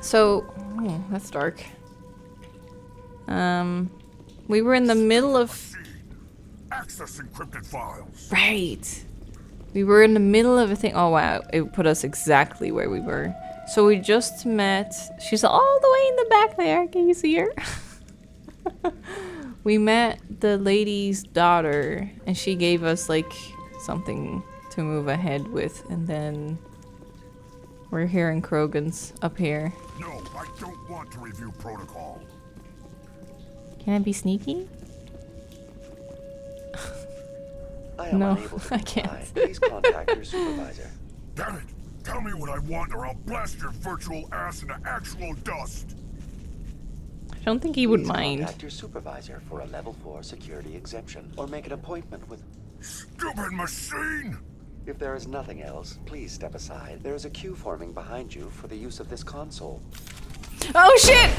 So, oh, that's dark. We were in the middle of... Access encrypted files. Right. We were in the middle of a thing. Oh, wow. It put us exactly where we were. So we just met... She's all the way in the back there. Can you see her? We met the lady's daughter, and she gave us, like, something to move ahead with. And then we're here in Krogan's up here. No, I don't want to review protocol. Can I be sneaky? I am No, unable to I comply. can't. Please contact your supervisor. Damn it! Tell me what I want or I'll blast your virtual ass into actual dust. I don't think he would Please mind. Contact your supervisor for a level 4 security exemption, or make an appointment with... Stupid machine! If there is nothing else, please step aside. There is a queue forming behind you for the use of this console. Oh shit!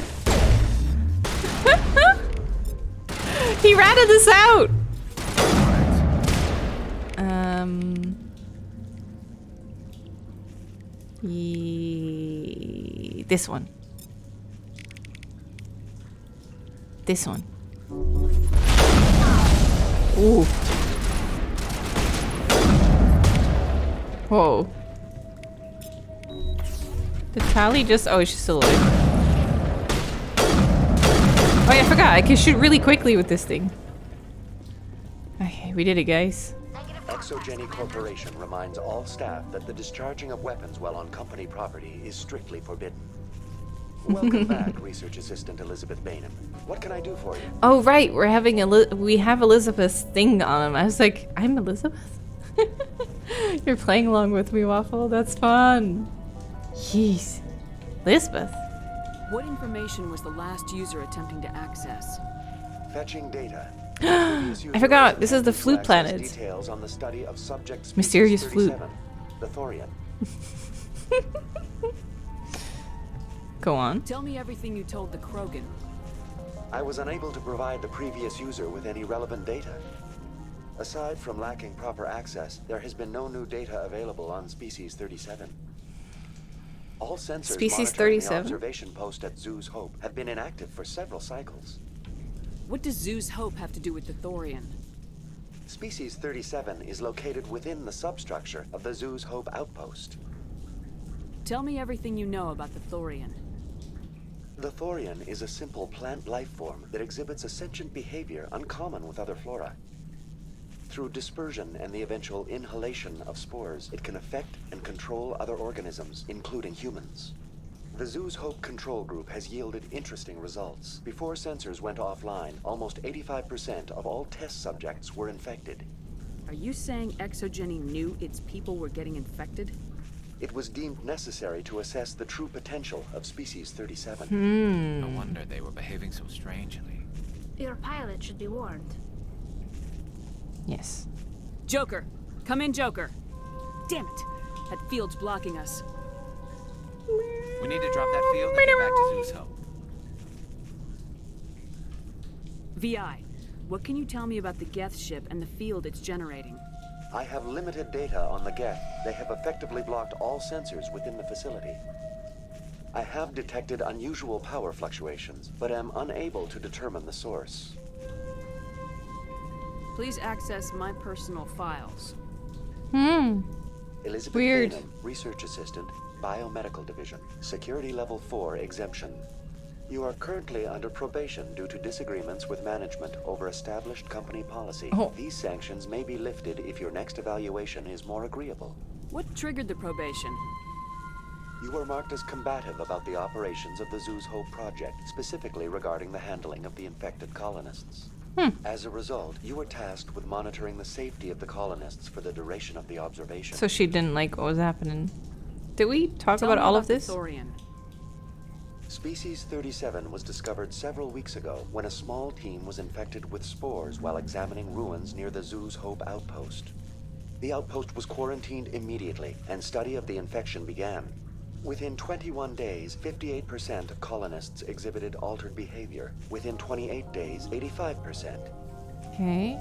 He ratted us out! This one. This one. Ooh. Whoa. Did Tally just... Oh, she's still alive. Oh yeah, I forgot. I can shoot really quickly with this thing. Okay, we did it, guys. Exogeny Corporation reminds all staff that the discharging of weapons while on company property is strictly forbidden. Welcome back, Research Assistant Elizabeth Bainham. What can I do for you? Oh right, we're having we have Elizabeth's thing on him. I was like, I'm Elizabeth? You're playing along with me, Waffle. That's fun. Jeez. Elizabeth. What information was the last user attempting to access? Fetching data. I forgot. This is the flute planet. Details on the study of subject Mysterious flute. The Thorian. Go on. Tell me everything you told the Krogan. I was unable to provide the previous user with any relevant data. Aside from lacking proper access, there has been no new data available on Species 37. All sensors Species monitoring 37? the observation post at Zoo's Hope have been inactive for several cycles. What does Zoo's Hope have to do with the Thorian? Species 37 is located within the substructure of the Zoo's Hope outpost. Tell me everything you know about the Thorian. The Thorian is a simple plant life form that exhibits a sentient behavior uncommon with other flora. Through dispersion and the eventual inhalation of spores, it can affect and control other organisms, including humans. The Zoo's Hope control group has yielded interesting results. Before sensors went offline, almost 85% of all test subjects were infected. Are you saying Exogeny knew its people were getting infected? It was deemed necessary to assess the true potential of Species 37. No wonder they were behaving so strangely. Your pilot should be warned. Yes. Joker! Come in, Joker! Damn it! That field's blocking us. We need to drop that field and get back to Zeus Hope. VI, what can you tell me about the Geth ship and the field it's generating? I have limited data on the Geth. They have effectively blocked all sensors within the facility. I have detected unusual power fluctuations, but am unable to determine the source. Please access my personal files. Elizabeth Weird. Bainham, Research Assistant, Biomedical Division, Security Level 4 Exemption. You are currently under probation due to disagreements with management over established company policy. Oh. These sanctions may be lifted if your next evaluation is more agreeable. What triggered the probation? You were marked as combative about the operations of the Zoo's Hope project, specifically regarding the handling of the infected colonists. As a result, you were tasked with monitoring the safety of the colonists for the duration of the observation. So she didn't like what was happening. Did we talk Tell about me all about of this? the Thorian. Species 37 was discovered several weeks ago when a small team was infected with spores while examining ruins near the Zoo's Hope outpost. The outpost was quarantined immediately, and study of the infection began. Within 21 days, 58% of colonists exhibited altered behavior. Within 28 days, 85%. Okay.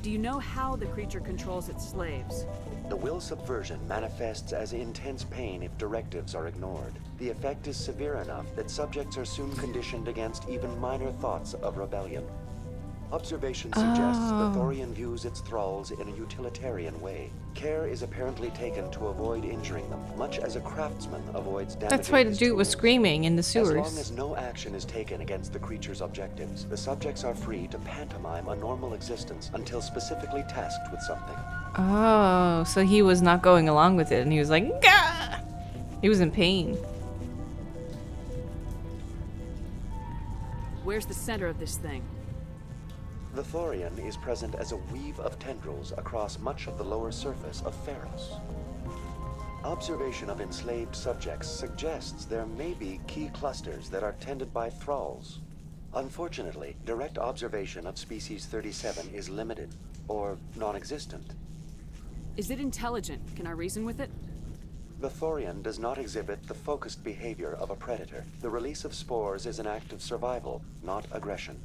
Do you know how the creature controls its slaves? The will subversion manifests as intense pain if directives are ignored. The effect is severe enough that subjects are soon conditioned against even minor thoughts of rebellion. Observation suggests the Thorian views its thralls in a utilitarian way. Care is apparently taken to avoid injuring them, much as a craftsman avoids damaging That's why the his dude was tools. screaming in the As long sewers. as no action is taken against the creature's objectives, the subjects are free to pantomime a normal existence until specifically tasked with something. Oh, so he was not going along with it, and he was like, Gah! He was in pain. Where's the center of this thing? The Thorian is present as a weave of tendrils across much of the lower surface of Pharos. Observation of enslaved subjects suggests there may be key clusters that are tended by thralls. Unfortunately, direct observation of species 37 is limited, or non-existent. Is it intelligent? Can I reason with it? The Thorian does not exhibit the focused behavior of a predator. The release of spores is an act of survival, not aggression.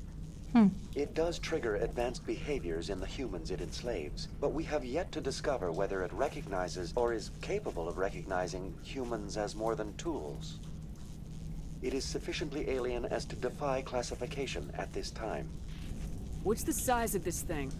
It does trigger advanced behaviors in the humans it enslaves, but we have yet to discover whether it recognizes or is capable of recognizing humans as more than tools. It is sufficiently alien as to defy classification at this time. What's the size of this thing?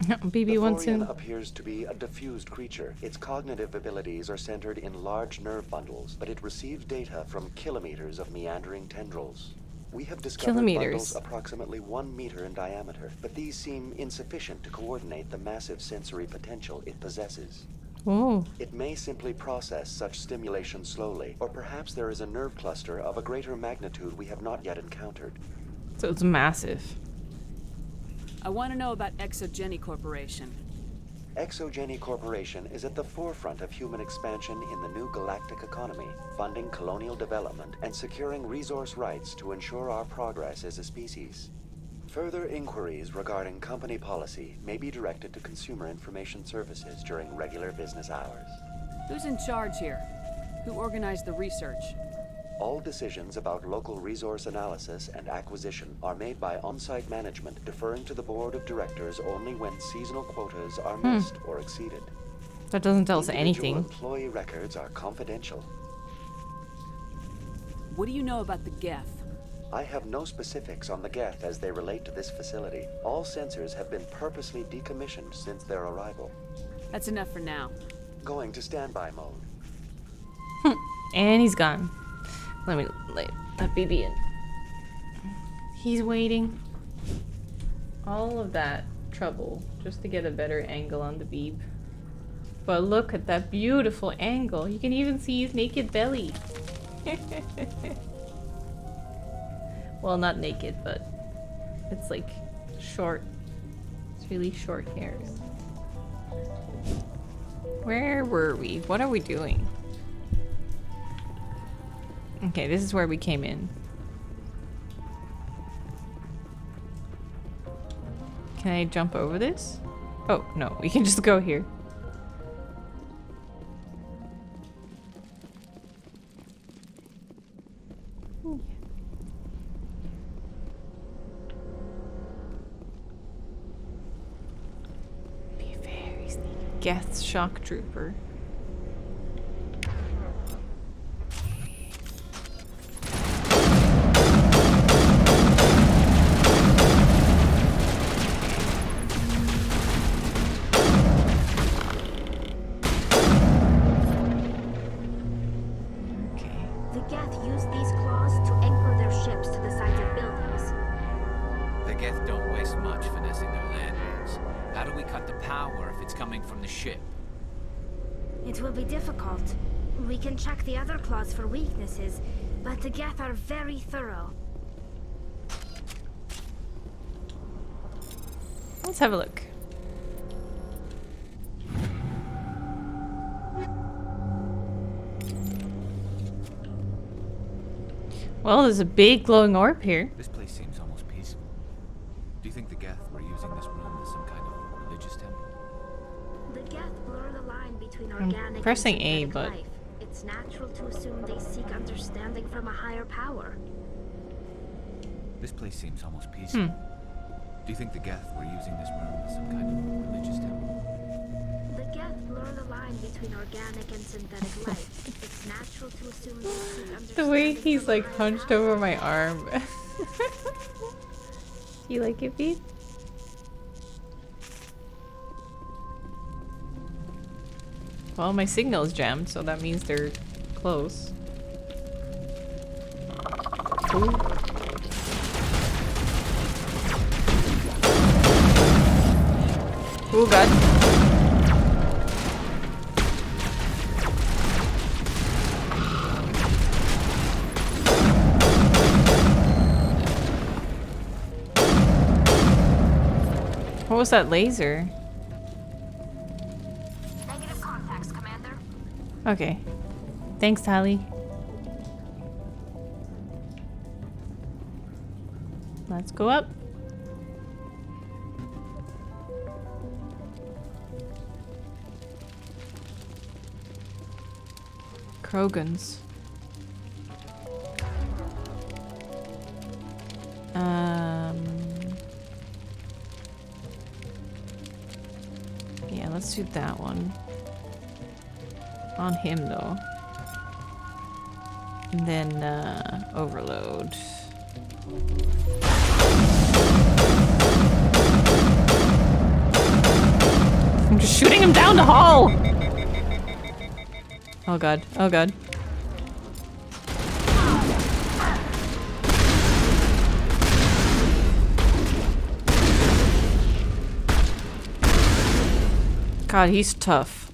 BB The wants Thorian him. appears to be a diffused creature. Its cognitive abilities are centered in large nerve bundles, but it receives data from kilometers of meandering tendrils. We have discovered Kilometers. bundles approximately 1 meter in diameter, but these seem insufficient to coordinate the massive sensory potential it possesses. Oh, It may simply process such stimulation slowly, or perhaps there is a nerve cluster of a greater magnitude we have not yet encountered. so it's massive. I want to know about Exogeny Corporation. Exogeny Corporation is at the forefront of human expansion in the new galactic economy, funding colonial development and securing resource rights to ensure our progress as a species. Further inquiries regarding company policy may be directed to Consumer Information Services during regular business hours. Who's in charge here? Who organized the research? All decisions about local resource analysis and acquisition are made by on-site management, deferring to the board of directors only when seasonal quotas are missed or exceeded. That doesn't tell us Individual anything. employee records are confidential. What do you know about the Geth? I have no specifics on the Geth as they relate to this facility. All sensors have been purposely decommissioned since their arrival. That's enough for now. Going to standby mode. And he's gone. Let me let BB in. He's waiting. All of that trouble just to get a better angle on the Beeb. But look at that beautiful angle. You can even see his naked belly. Well, not naked, but it's like short. It's really short hairs. Where were we? What are we doing? Okay, this is where we came in. Can I jump over this? Oh, no, we can just go here. Be very sneaky. Geth's shock trooper. The Geth use these claws to anchor their ships to the sides of buildings. The Geth don't waste much finessing their landings. How do we cut the power if it's coming from the ship? It will be difficult. We can check the other claws for weaknesses, but the Geth are very thorough. Let's have a look. Well, there's a big glowing orb here. This place seems almost peaceful. Do you think the Geth were using this room as some kind of religious temple? The Geth blur the line between organic pressing and A, synthetic but- life. It's natural to assume they seek understanding from a higher power. This place seems almost peaceful. Do you think the Geth were using this room as some kind of religious temple? The Geth blur blur the line between organic and synthetic life. It's natural to assume these seek The way understanding he's from like higher hunched powers. over my arm. You like it, Pete? Well, my signal's jammed, so that means they're close. Ooh. Oh god. What was that laser? Negative contacts, Commander. Okay. Thanks, Tally. Let's go up. Krogans. Yeah, let's do that one. On him, though. And then, overload. I'm just shooting him down the hall! Oh god, oh god. God, he's tough.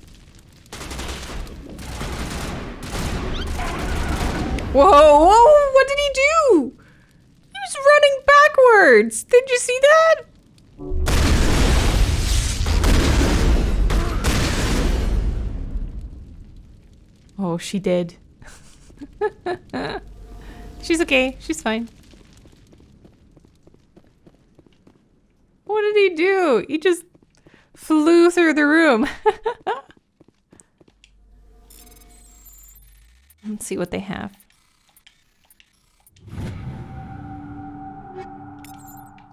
Whoa, whoa, what did he do? He was running backwards. Did you see that? Oh, she did. She's okay. She's fine. What did he do? He just flew through the room. Let's see what they have.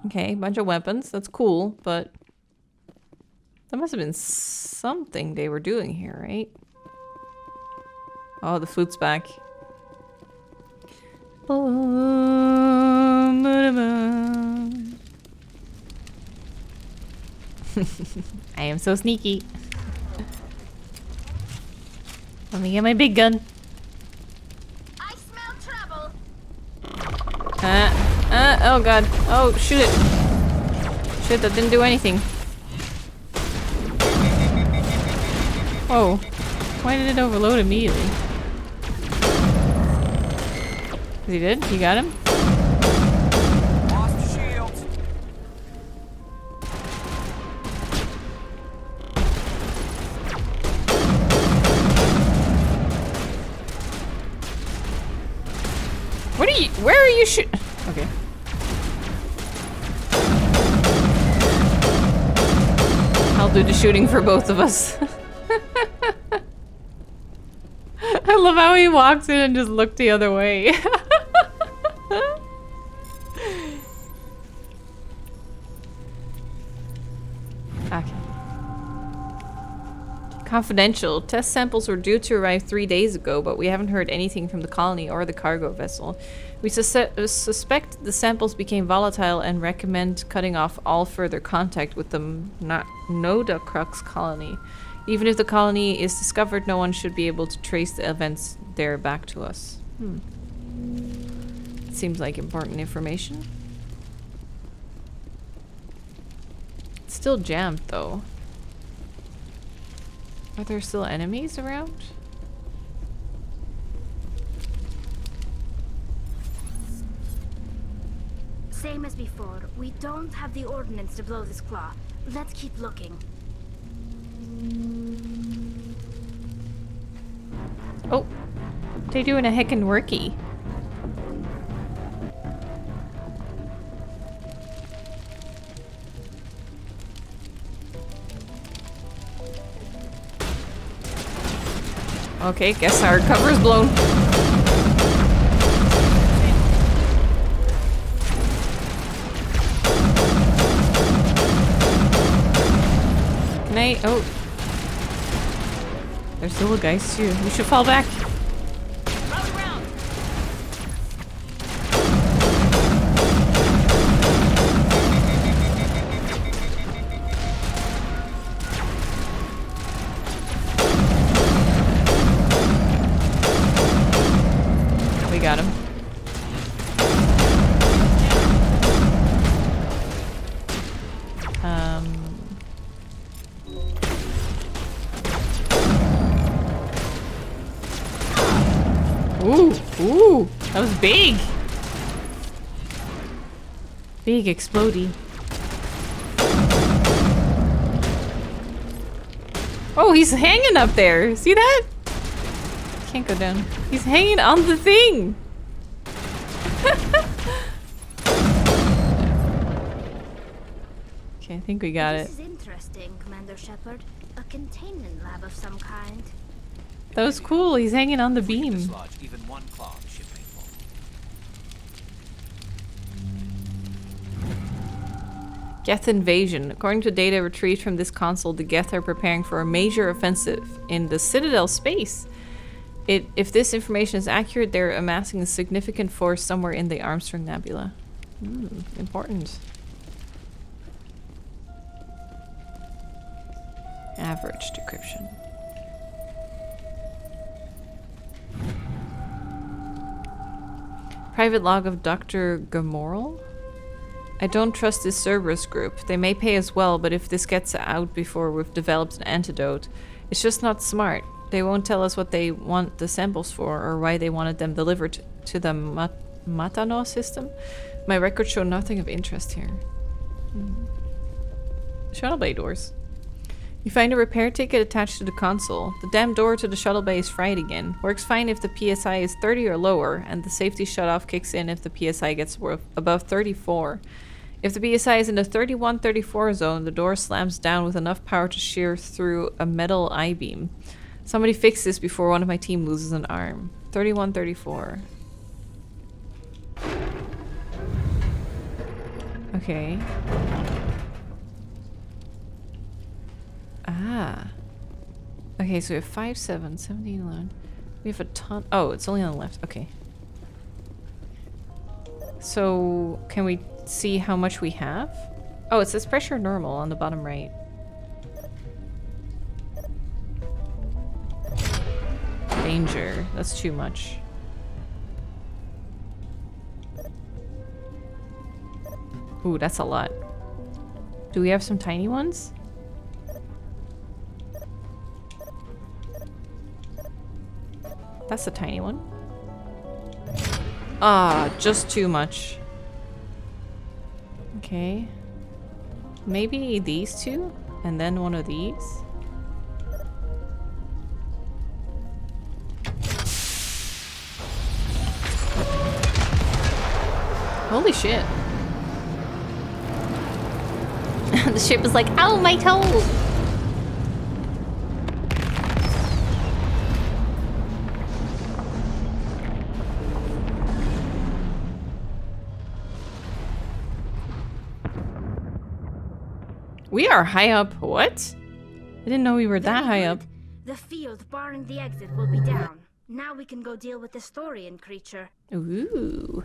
Okay, a bunch of weapons. That's cool, but that must have been something they were doing here, right? Oh, the flute's back. I am so sneaky. Let me get my big gun. I smell trouble. Oh god. Oh, shoot it. Shit, that didn't do anything. Whoa. Why did it overload immediately? He did? You got him? Lost shields. What are you? Where are you shoot? Okay. I'll do the shooting for both of us. I love how he walks in and just looked the other way. Okay. Confidential. Test samples were due to arrive 3 days ago, but we haven't heard anything from the colony or the cargo vessel. We suspect the samples became volatile and recommend cutting off all further contact with the Nodacrux colony. Even if the colony is discovered, no one should be able to trace the events there back to us. Seems like important information. It's still jammed, though. Are there still enemies around? Same as before. We don't have the ordnance to blow this claw. Let's keep looking. Oh, they doing a heckin' worky. Okay, guess our cover's blown. Can I? Oh. There's little guys too. We should fall back. Rally round. We got him. Ooh, that was big. Big explodey. Oh, he's hanging up there. See that? Can't go down. He's hanging on the thing. Okay, I think we got it. This is interesting, Commander Shepard. A containment lab of some kind. That was cool. He's hanging on the If we can beam. dislodge even one claw of the ship may fall. Geth invasion. According to data retrieved from this console, the Geth are preparing for a major offensive in the Citadel space. If this information is accurate, they're amassing a significant force somewhere in the Armstrong Nebula. Important. Average decryption. Private log of Dr. Gamoral? I don't trust this Cerberus group. They may pay us well, but if this gets out before we've developed an antidote, it's just not smart. They won't tell us what they want the samples for or why they wanted them delivered to the Matano system. My records show nothing of interest here. Shuttle bay doors. You find a repair ticket attached to the console. The damn door to the shuttle bay is fried again. Works fine if the PSI is 30 or lower, and the safety shutoff kicks in if the PSI gets above 34. If the PSI is in the 31-34 zone, the door slams down with enough power to shear through a metal I-beam. Somebody fix this before one of my team loses an arm. 31-34. Okay. Ah. Okay, so we have 5, 7, 17, 11. We have a ton. Oh, it's only on the left. Okay. So, can we see how much we have? Oh, it says pressure normal on the bottom right. Danger. That's too much. Ooh, that's a lot. Do we have some tiny ones? That's a tiny one. Ah, just too much. Okay. Maybe these two? And then one of these? Holy shit. The ship is like, ow, my toe! We are high up. What? I didn't know we were that Very high high up. good. The field barring the exit will be down. Now we can go deal with this Thorian creature. Ooh.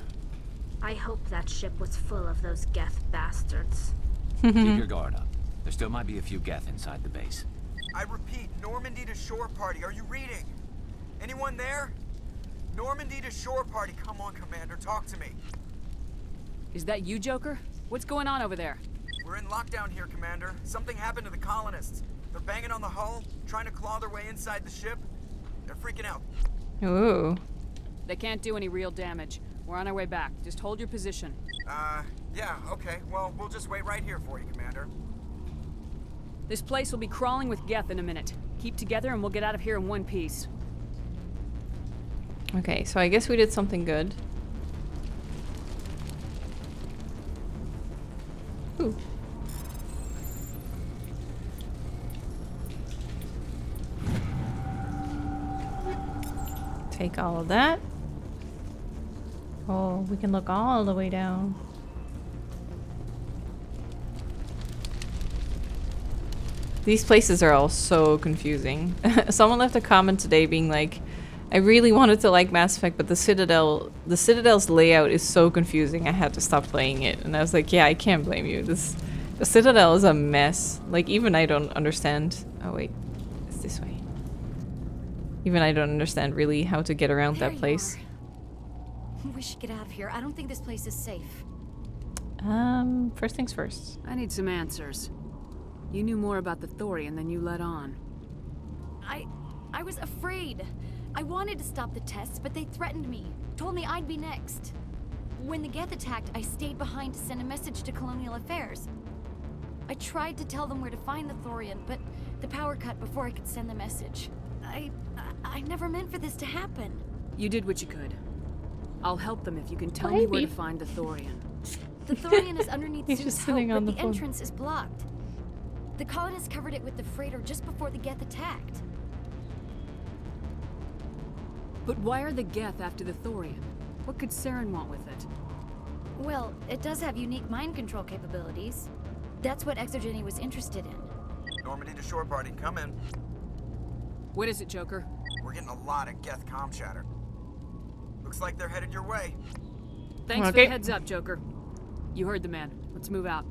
I hope that ship was full of those Geth bastards. Keep your guard up. There still might be a few Geth inside the base. I repeat, Normandy to shore party. Are you reading? Anyone there? Normandy to shore party. Come on, Commander. Talk to me. Is that you, Joker? What's going on over there? We're in lockdown here, Commander. Something happened to the colonists. They're banging on the hull, trying to claw their way inside the ship. They're freaking out. Ooh. They can't do any real damage. We're on our way back. Just hold your position. Yeah, okay. Well, we'll just wait right here for you, Commander. This place will be crawling with Geth in a minute. Keep together and we'll get out of here in one piece. Okay, so I guess we did something good. Ooh. Take all of that. Oh, we can look all the way down. These places are all so confusing. Someone left a comment today being like, I really wanted to like Mass Effect, but the Citadel's layout is so confusing I had to stop playing it. And I was like, yeah, I can't blame you. The Citadel is a mess. Like, even I don't understand. Oh wait, it's this way. Even I don't understand really how to get around that place. We should get out of here. I don't think this place is safe. First things first. I need some answers. You knew more about the Thorian than you let on. I was afraid. I wanted to stop the tests, but they threatened me. Told me I'd be next. When the Geth attacked, I stayed behind to send a message to Colonial Affairs. I tried to tell them where to find the Thorian, but the power cut before I could send the message. I never meant for this to happen. You did what you could. I'll help them if you can tell me where to find the Thorian. The Thorian is underneath He's Zeus just sitting Hope, on but the the phone. entrance is blocked. The colonists covered it with the freighter just before the Geth attacked. But why are the Geth after the Thorian? What could Saren want with it? Well, it does have unique mind control capabilities. That's what Exogeny was interested in. Normandy to shore party, come in. What is it, Joker? We're getting a lot of Geth comm chatter. Looks like they're headed your way. Thanks for Okay. the heads up, Joker. You heard the man. Let's move out.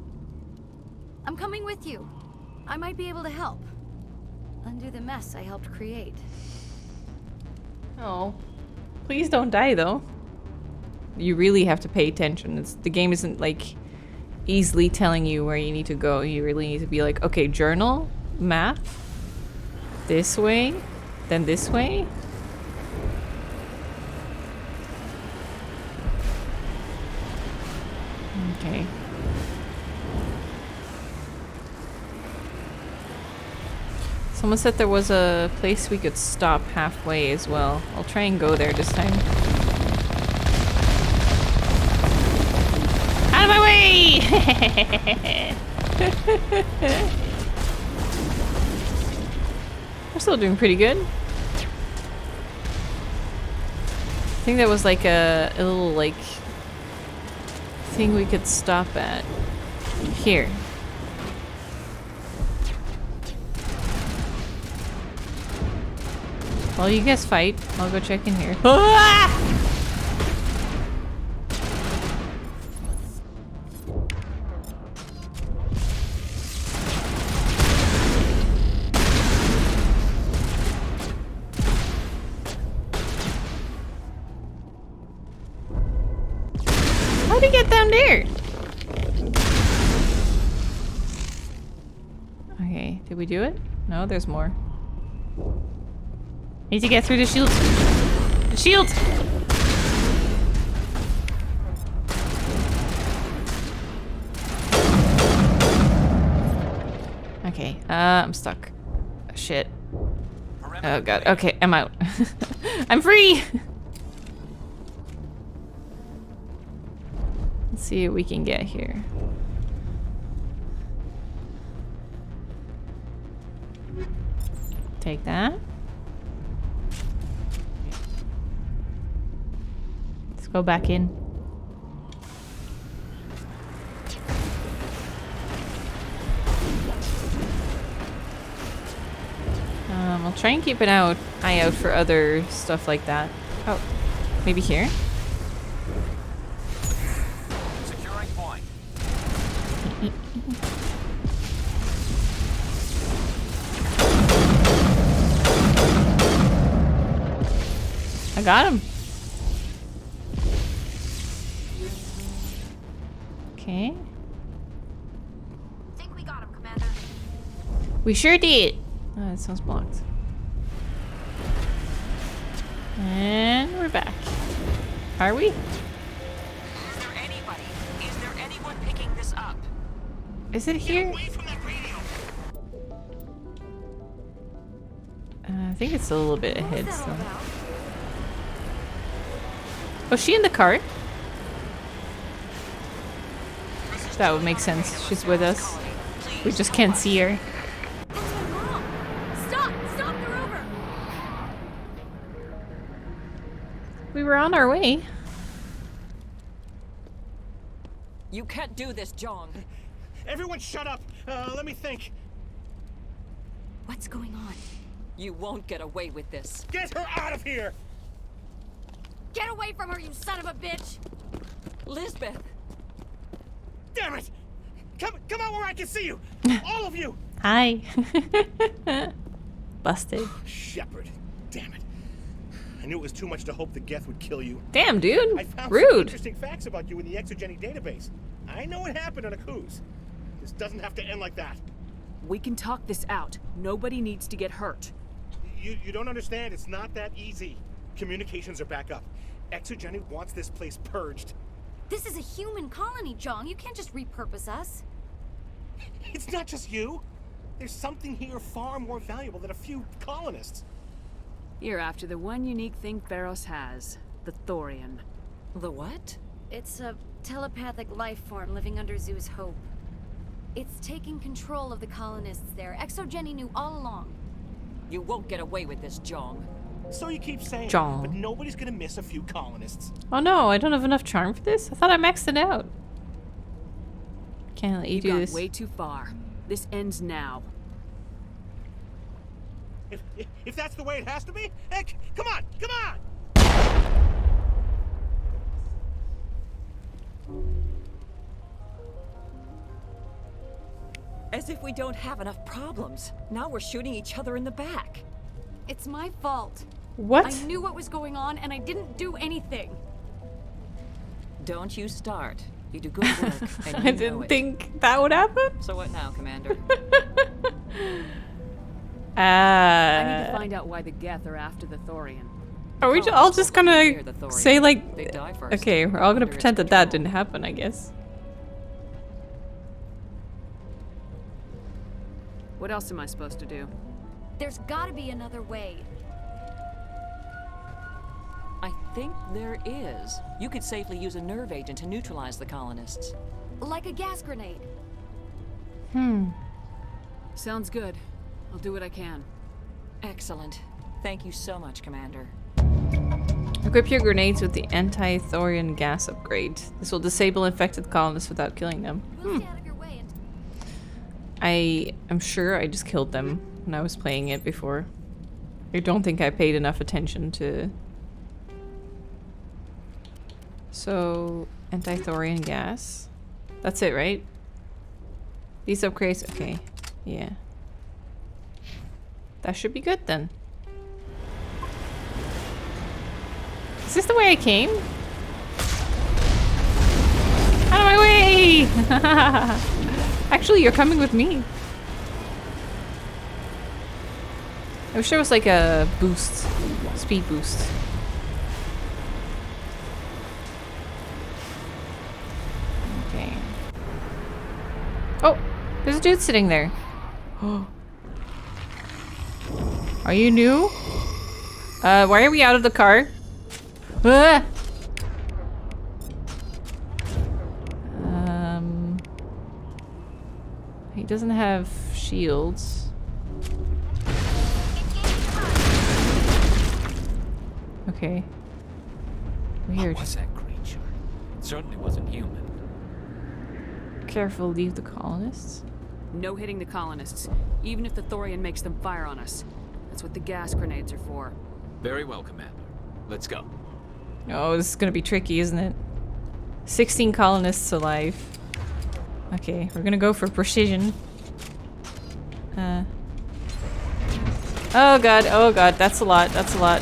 I'm coming with you. I might be able to help. Undo the mess I helped create. Oh, please don't die though. You really have to pay attention. The game isn't like easily telling you where you need to go. You really need to be like, okay, journal, map, this way, then this way. Okay. Someone said there was a place we could stop halfway as well. I'll try and go there this time. Out of my way! We're still doing pretty good. I think there was like a little like thing we could stop at. Here. While you guys fight, I'll go check in here. Ah! How'd he get down there? Okay, did we do it? No, there's more. Need to get through the shield. The shield! Okay, I'm stuck. Shit. Oh god, okay, I'm out. I'm free! Let's see what we can get here. Take that. Let's go back in. I'll try and keep an eye out for other stuff like that. Oh, maybe here? Securing point. I got him. Okay. Think we got him, Commander. We sure did. Oh, that sounds blocked. And we're back. Are we? Is there anybody? Is there anyone picking this up? Is it here? I think it's a little bit ahead still. Was she in the car? That would make sense. She's with us. We just can't see her. That's my mom! Stop! Stop! They're over! We were on our way. You can't do this, John. Everyone shut up! Let me think. What's going on? You won't get away with this. Get her out of here! Get away from her, you son of a bitch! Lisbeth! Damn it! Come out where I can see you! All of you! Hi. Busted. Shepard, damn it. I knew it was too much to hope the Geth would kill you. Damn, dude. I found some Rude. interesting facts about you in the exogenic database. I know what happened on Aku's. This doesn't have to end like that. We can talk this out. Nobody needs to get hurt. You don't understand. It's not that easy. Communications are back up. Exogenic wants this place purged. This is a human colony, Jong. You can't just repurpose us. It's not just you. There's something here far more valuable than a few colonists. You're after the one unique thing Pharos has. The Thorian. The what? It's a telepathic life form living under Zoo's hope. It's taking control of the colonists there. Exogeny knew all along. You won't get away with this, Jong. So you keep saying, John. but nobody's gonna miss a few colonists. Oh no, I don't have enough charm for this? I thought I maxed it out. Can't let you do You've this. gone way too far. This ends now. If that's the way it has to be, heck, come on, come on! As if we don't have enough problems. Now we're shooting each other in the back. It's my fault. What? I knew what was going on and I didn't do anything. Don't you start. You do good work, and you I know didn't it. think that would happen. So what now, Commander? I need to find out why the Geth are after the Thorian. Are we all just gonna the Thorian. say like... They die first. Okay, we're all gonna Under its pretend that that control. didn't happen, I guess. What else am I supposed to do? There's gotta be another way. I think there is. You could safely use a nerve agent to neutralize the colonists. Like a gas grenade. Sounds good. I'll do what I can. Excellent. Thank you so much, Commander. Equip your grenades with the Anti-Thorium Gas Upgrade. This will disable infected colonists without killing them. We'll stay out of your way and I am sure I just killed them when I was playing it before. I don't think I paid enough attention to... So, Anti-Thorium gas. That's it, right? These upgrades, okay. Yeah. That should be good then. Is this the way I came? Out of my way! Actually, you're coming with me. I wish there was like a boost. Speed boost. Okay. Oh! There's a dude sitting there. Are you new? Why are we out of the car? Ah! He doesn't have shields. Okay. Weird. What was that creature? It certainly wasn't human. Careful, leave the colonists. No hitting the colonists, even if the Thorian makes them fire on us. That's what the gas grenades are for. Very well, Commander. Let's go. Oh, this is gonna be tricky, isn't it? 16 colonists alive. Okay, we're gonna go for precision. Oh god, that's a lot, that's a lot.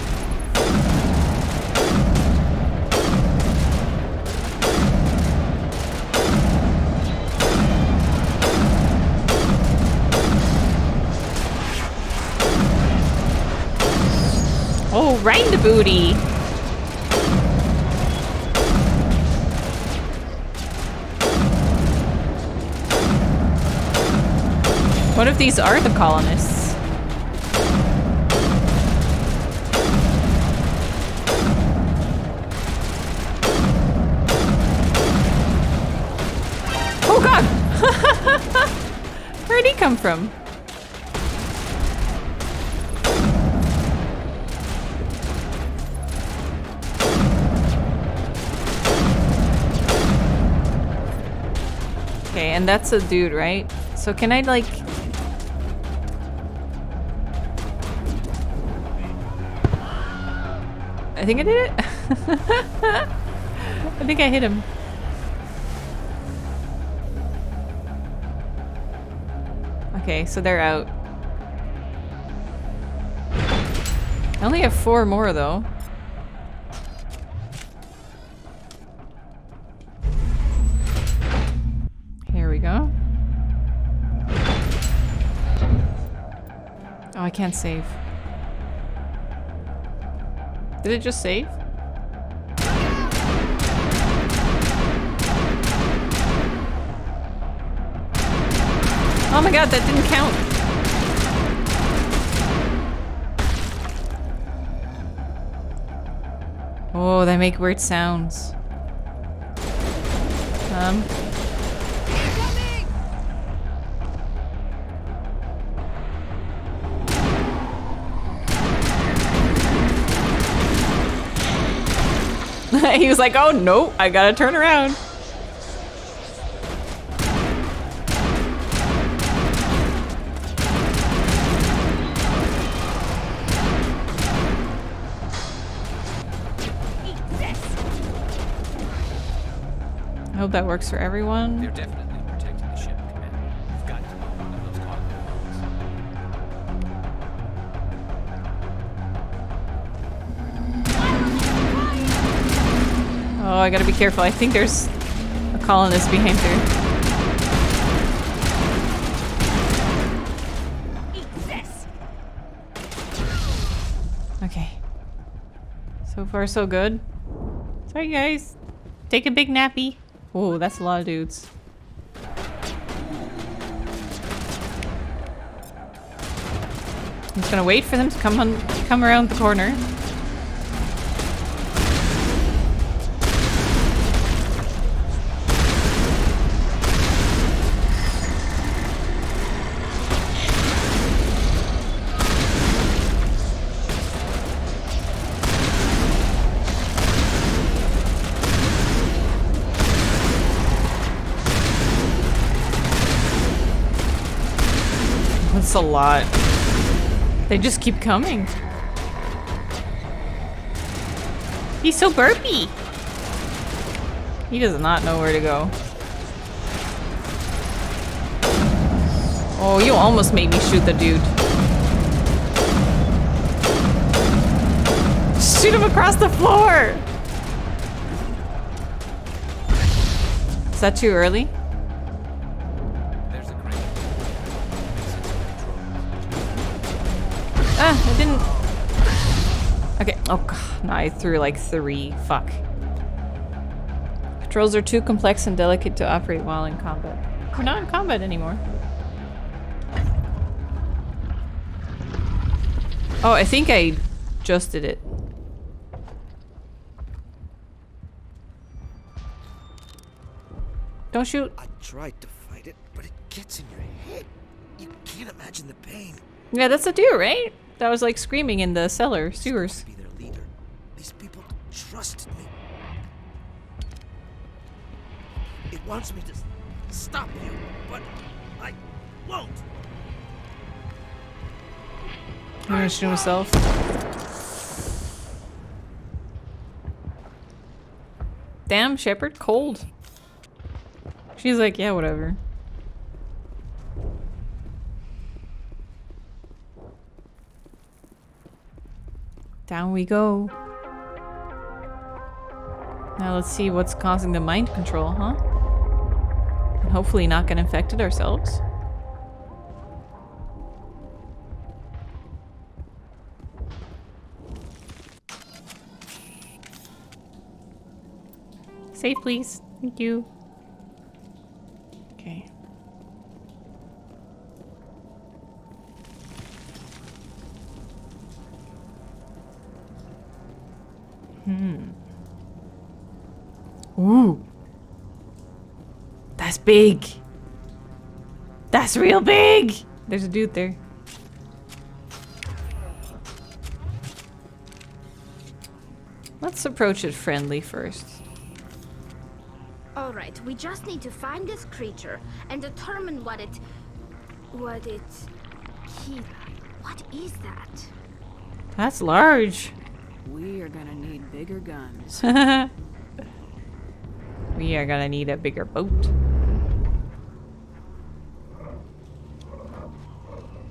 Oh, right in the booty! What if these are the colonists? Oh god! Where'd he come from? Okay, and that's a dude, right? So can I like... I think I did it. I think I hit him. Okay, so they're out. I only have 4 more though. Here we go. Oh, I can't save. Did it just save? Oh my god, that didn't count. Oh, they make weird sounds. He was like, oh no, I gotta turn around. I hope that works for everyone. They're definitely protecting the ship, Commander. We've got to know one of those cargo. Oh, I gotta be careful. I think there's a colonist behind there. Okay. So far, so good. Sorry, guys. Take a big nappy. Oh, that's a lot of dudes. I'm just gonna wait for them to come around the corner. That's a lot. They just keep coming. He's so burpy. He does not know where to go. Oh, you almost made me shoot the dude. Shoot him across the floor! Is that too early? Ah, I didn't. Okay. Oh god, no, I threw like 3. Fuck. Controls are too complex and delicate to operate while in combat. We're not in combat anymore. Oh, I think I just did it. Don't shoot. I tried to fight it, but it gets in your head. You can't imagine the pain. Yeah, that's a deer, right? That was like screaming in the cellar sewers. Be their leader. These people trusted me. It wants me to stop you, but I won't. I'm gonna shoot himself. Damn, Shepard, cold. She's like, yeah, whatever. Down we go. Now let's see what's causing the mind control, huh? And hopefully not get infected ourselves. Save, please. Thank you. Okay. Ooh. That's big. That's real big. There's a dude there. Let's approach it friendly first. Alright, we just need to find this creature and determine what it... What is that? That's large. We are gonna need bigger guns. We are gonna need a bigger boat.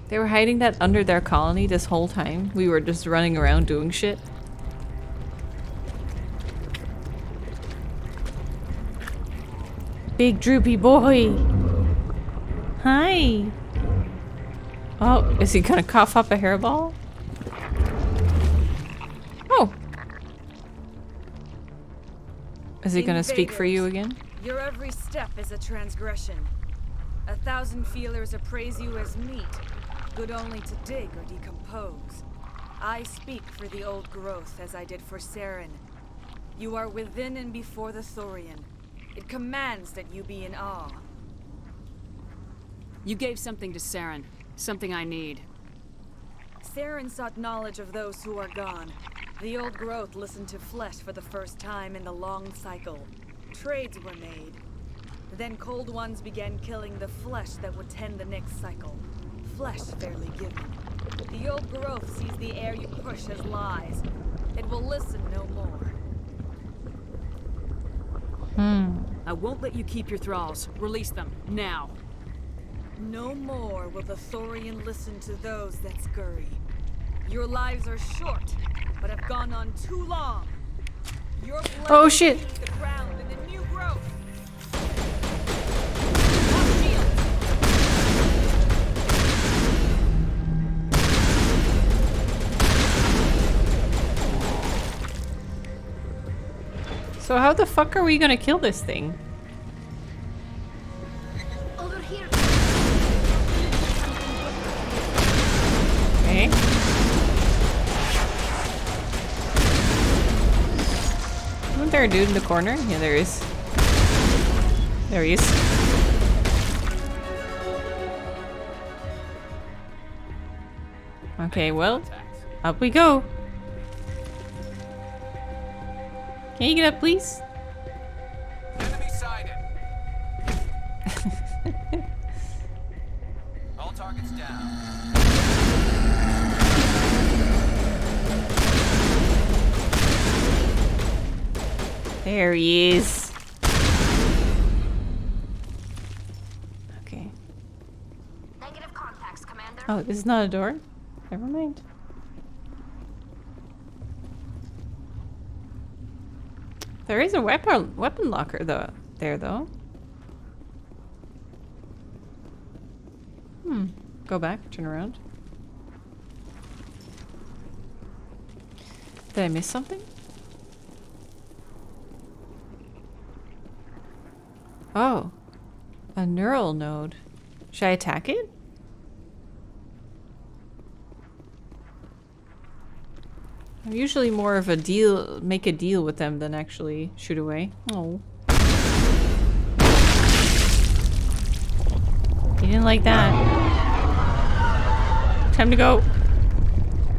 They were hiding that under their colony this whole time. We were just running around doing shit. Big droopy boy. Hi. Oh, is he gonna cough up a hairball? Oh. Is he gonna speak for you again? Your every step is a transgression. 1,000 feelers appraise you as meat, good only to dig or decompose. I speak for the old growth as I did for Saren. You are within and before the Thorian. It commands that you be in awe. You gave something to Saren. Something I need. Saren sought knowledge of those who are gone. The old growth listened to flesh for the first time in the long cycle. Trades were made. Then cold ones began killing the flesh that would tend the next cycle. Flesh fairly given. The old growth sees the air you push as lies. It will listen no more. I won't let you keep your thralls. Release them, now. No more will the Thorian listen to those that scurry. Your lives are short, but have gone on too long. Your blood oh shit! the ground in the new growth. So how the fuck are we gonna kill this thing? Over here. Okay. Isn't there a dude in the corner? Yeah, there is. There he is. Okay, well, up we go. Can you get up, please? Enemy sighted. All targets down. There he is. Okay. Negative contacts, Commander. Oh, this is not a door? Never mind. There is a weapon locker though though. Go back, turn around. Did I miss something? Oh. A neural node. Should I attack it? I'm usually more of a make a deal with them than actually shoot away. Oh. You didn't like that. Time to go.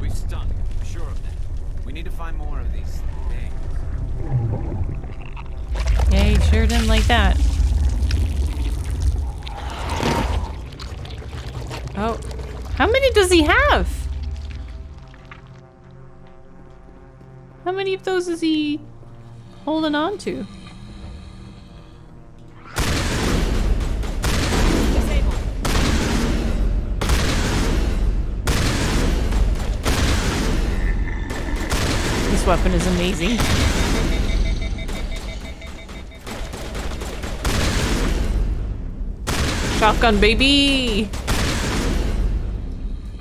We've stunk, I'm sure of that. We need to find more of these things. Yeah, you sure didn't like that. Oh. How many does he have? How many of those is he holding on to? This weapon is amazing. Shotgun, baby!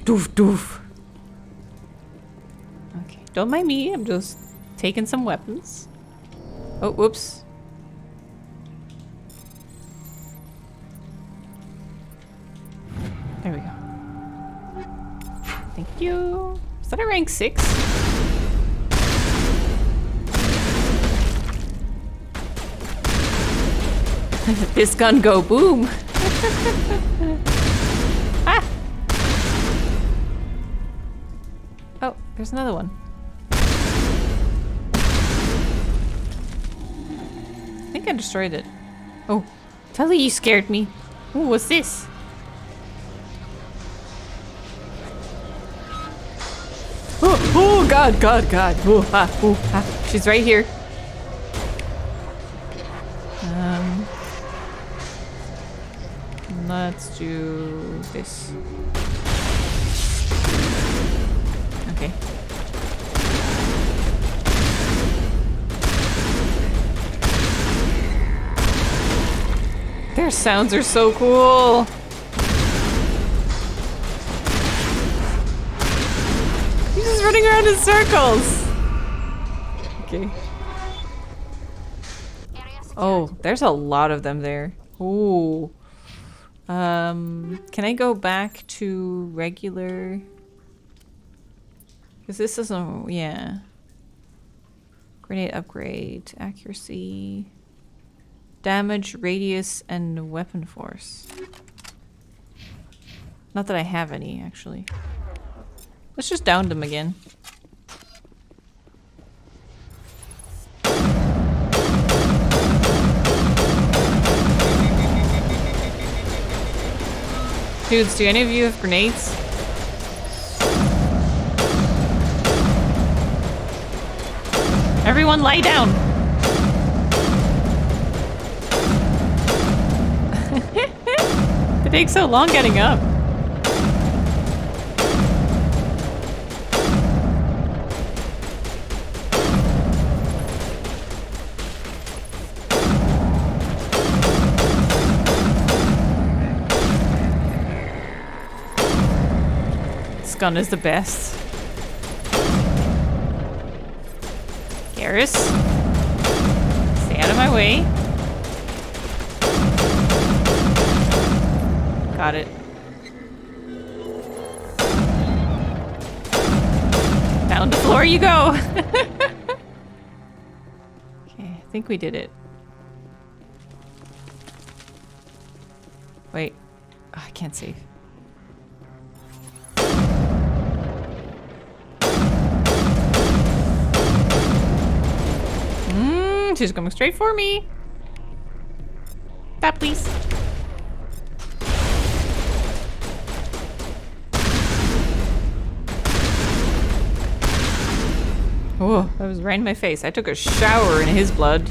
Doof, doof. Okay, don't mind me. I'm just taking some weapons. Oh, whoops. There we go. Thank you. Is that a rank 6? This gun go boom. Ah! Oh, there's another one. I think I destroyed it. Oh, Tully, you scared me. Ooh, what's this? Oh, God, God, God. Ooh, ha, ooh, ha. She's right here. Let's do this. Okay. Their sounds are so cool. He's just running around in circles. Okay. Oh, there's a lot of them there. Ooh. Can I go back to regular? Because this isn't, yeah. Grenade upgrade, accuracy, damage, radius, and weapon force. Not that I have any, actually. Let's just down them again. Dudes, do any of you have grenades? Everyone lie down! It takes so long getting up. This gun is the best. Garrus, stay out of my way. Got it. Down the floor you go. Okay, I think we did it. Wait. Oh, I can't save. She's coming straight for me. Stop, please. Oh, that was right in my face. I took a shower in his blood.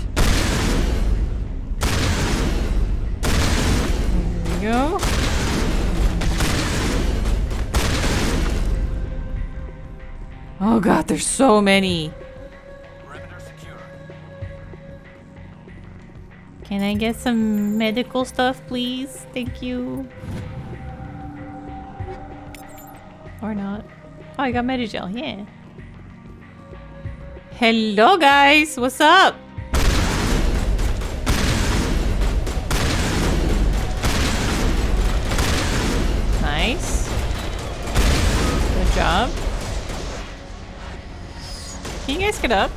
There we go. Oh god, there's so many. Can I get some medical stuff, please? Thank you. Or not. Oh, I got Medigel, yeah. Hello, guys. What's up? Nice. Good job. Can you guys get up?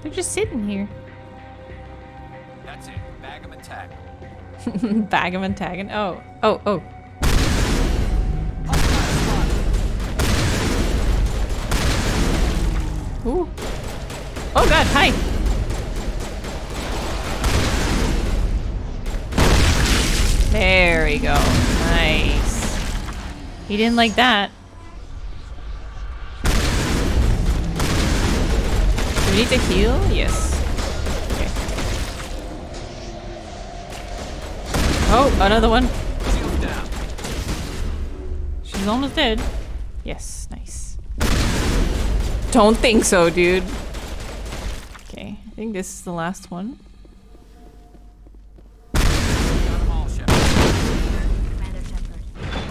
They're just sitting here. That's it. Bag 'em and tag 'em. Bag 'em and tagging. Oh. Oh, oh. Ooh. Oh god, hi! There we go. Nice. He didn't like that. Do we need to heal? Yes. Okay. Oh, another one. She's almost dead. Yes, nice. Don't think so, dude. Okay, I think this is the last one. We're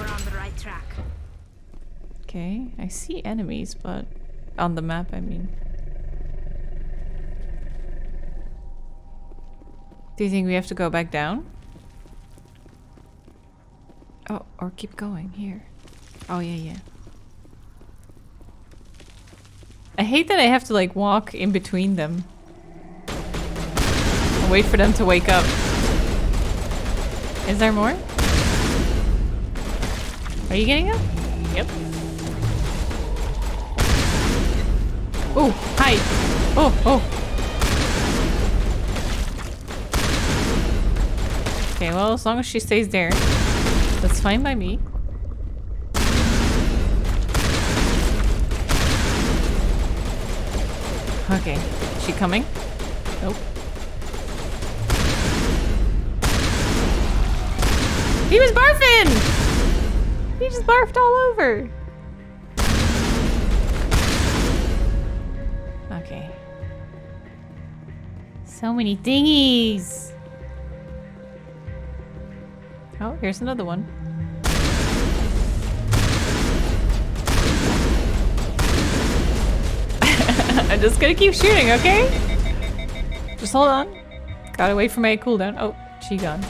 on the right track. Okay, I see enemies, but on the map, I mean. Do you think we have to go back down? Oh, or keep going here. Oh, yeah, yeah. I hate that I have to like walk in between them. And wait for them to wake up. Is there more? Are you getting up? Yep. Oh, hi. Oh, oh. Okay, well, as long as she stays there, that's That's fine by me. Okay. Is she coming? Nope. He was barfing! He just barfed all over. Okay. So many thingies. Oh, here's another one. I'm just gonna keep shooting, okay? Just hold on. Gotta wait for my cooldown. Oh, she gone.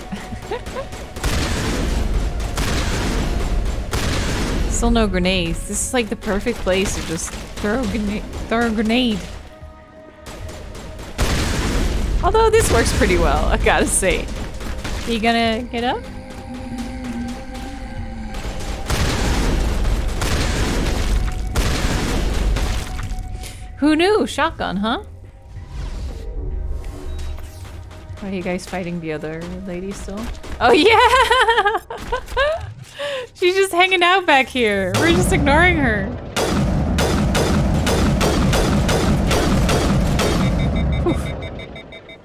Still no grenades. This is like the perfect place to just throw a grenade. Although this works pretty well, I gotta say. Are you gonna get up? Who knew? Shotgun, huh? Are you guys fighting the other lady still? Oh yeah! She's just hanging out back here. We're just ignoring her. Whew.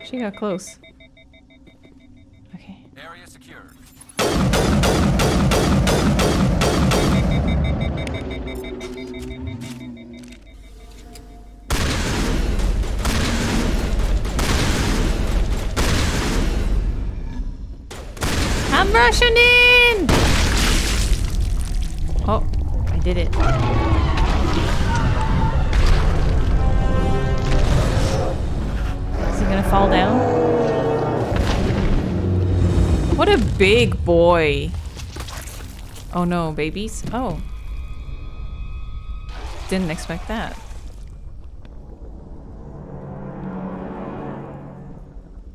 She got close. Okay. Area secure. I'm rushing in! Oh, I did it. Is he gonna fall down? What a big boy. Oh no, babies? Oh. Didn't expect that.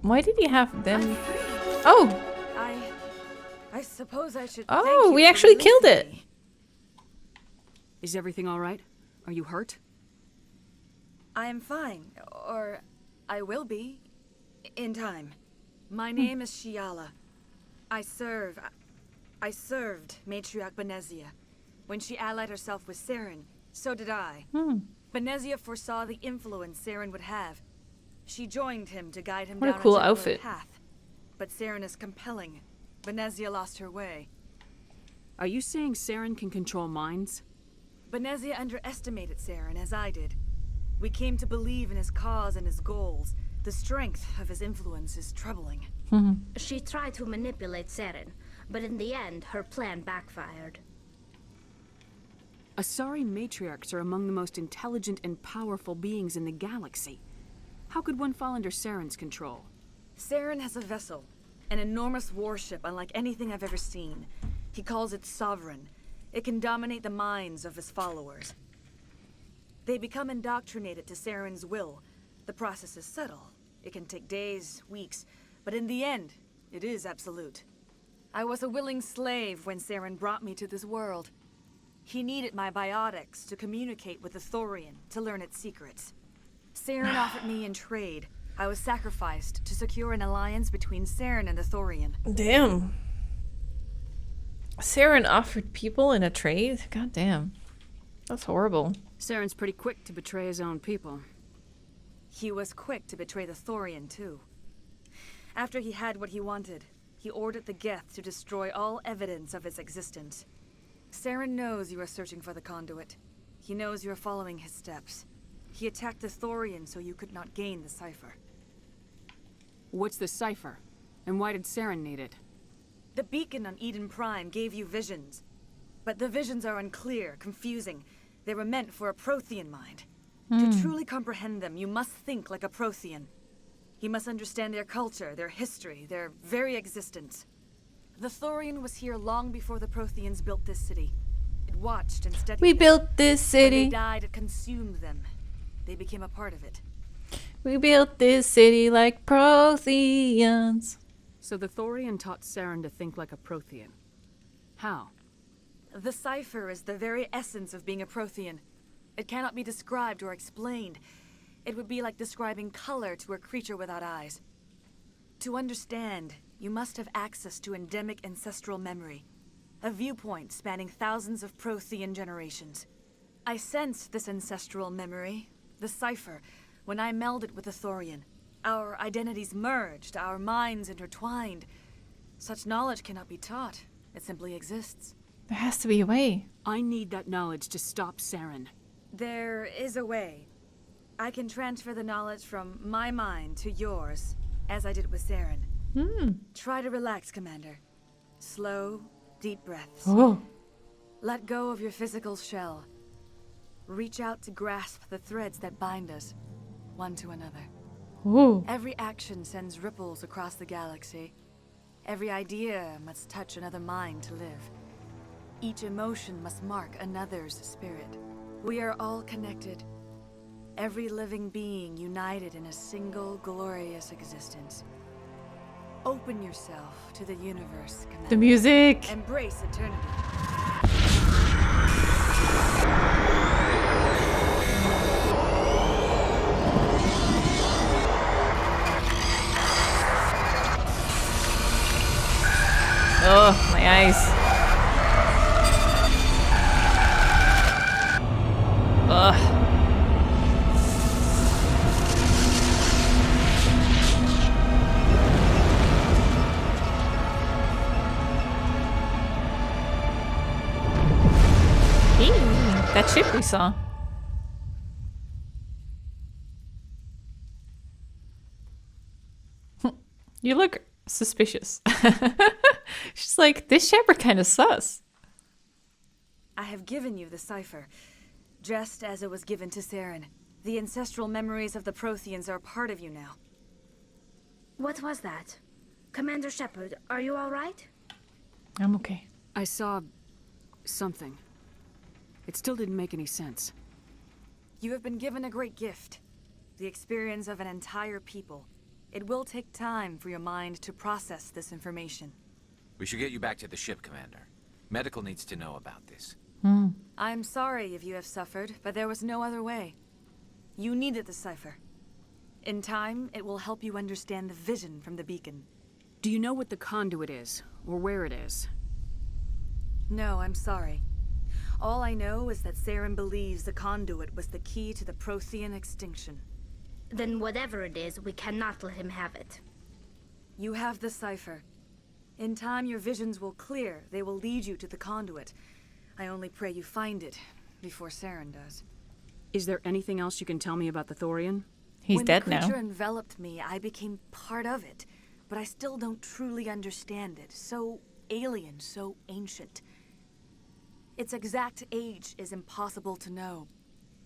Why did he have them? Oh! I suppose I should. Oh, we actually killed it. Is everything all right? Are you hurt? I am fine, or I will be, in time. My name is Shiala. I served Matriarch Benezia. When she allied herself with Saren, so did I. Benezia foresaw the influence Saren would have. She joined him to guide him What a down cool gentler outfit. path. But Saren is compelling. Benezia lost her way. Are you saying Saren can control minds? Benezia underestimated Saren, as I did. We came to believe in his cause and his goals. The strength of his influence is troubling. She tried to manipulate Saren, but in the end, her plan backfired. Asari matriarchs are among the most intelligent and powerful beings in the galaxy. How could one fall under Saren's control? Saren has a vessel, an enormous warship unlike anything I've ever seen. He calls it Sovereign. It can dominate the minds of his followers. They become indoctrinated to Saren's will. The process is subtle. It can take days, weeks, but in the end, it is absolute. I was a willing slave when Saren brought me to this world. He needed my biotics to communicate with the Thorian, to learn its secrets. Saren offered me in trade. I was sacrificed to secure an alliance between Saren and the Thorian. Damn. Saren offered people in a trade? God damn. That's horrible. Saren's pretty quick to betray his own people. He was quick to betray the Thorian, too. After he had what he wanted, he ordered the Geth to destroy all evidence of its existence. Saren knows you are searching for the conduit. He knows you are following his steps. He attacked the Thorian so you could not gain the cipher. What's the cipher? And why did Saren need it? The beacon on Eden Prime gave you visions. But the visions are unclear, confusing. They were meant for a Prothean mind. To truly comprehend them, you must think like a Prothean. You must understand their culture, their history, their very existence. The Thorian was here long before the Protheans built this city. It watched and studied We them. built this city. When they died, it consumed them. They became a part of it. We built this city like Protheans. So the Thorian taught Saren to think like a Prothean. How? The cipher is the very essence of being a Prothean. It cannot be described or explained. It would be like describing color to a creature without eyes. To understand, you must have access to endemic ancestral memory. a viewpoint spanning thousands of Prothean generations. I sensed this ancestral memory, the cipher, when I melded with the Thorian. Our identities merged, our minds intertwined. Such knowledge cannot be taught. It simply exists. There has to be a way. I need that knowledge to stop Saren. There is a way. I can transfer the knowledge from my mind to yours, as I did with Saren. Try to relax, Commander. Slow, deep breaths. Oh. Let go of your physical shell. Reach out to grasp the threads that bind us, one to another. Ooh. Every action sends ripples across the galaxy. Every idea must touch another mind to live. Each emotion must mark another's spirit. We are all connected. Every living being united in a single glorious existence. Open yourself to the universe, Commander. The music. Embrace eternity. Oh, my eyes. Ugh. That ship we saw. You look suspicious. She's like, this shepherd kind of sus. I have given you the cipher, just as it was given to Saren. The ancestral memories of the Protheans are part of you now. What was that? Commander Shepard, are you all right? I'm okay. I saw something. It still didn't make any sense. You have been given a great gift. The experience of an entire people. It will take time for your mind to process this information. We should get you back to the ship, Commander. Medical needs to know about this. I'm sorry if you have suffered, but there was no other way. You needed the cipher. In time, it will help you understand the vision from the beacon. Do you know what the conduit is, or where it is? No, I'm sorry. All I know is that Saren believes the conduit was the key to the Prothean extinction. Then whatever it is, we cannot let him have it. You have the cipher. In time, your visions will clear. They will lead you to the conduit. I only pray you find it before Saren does. Is there anything else you can tell me about the Thorian? He's dead now. When the creature enveloped me, I became part of it. But I still don't truly understand it. So alien, so ancient. Its exact age is impossible to know.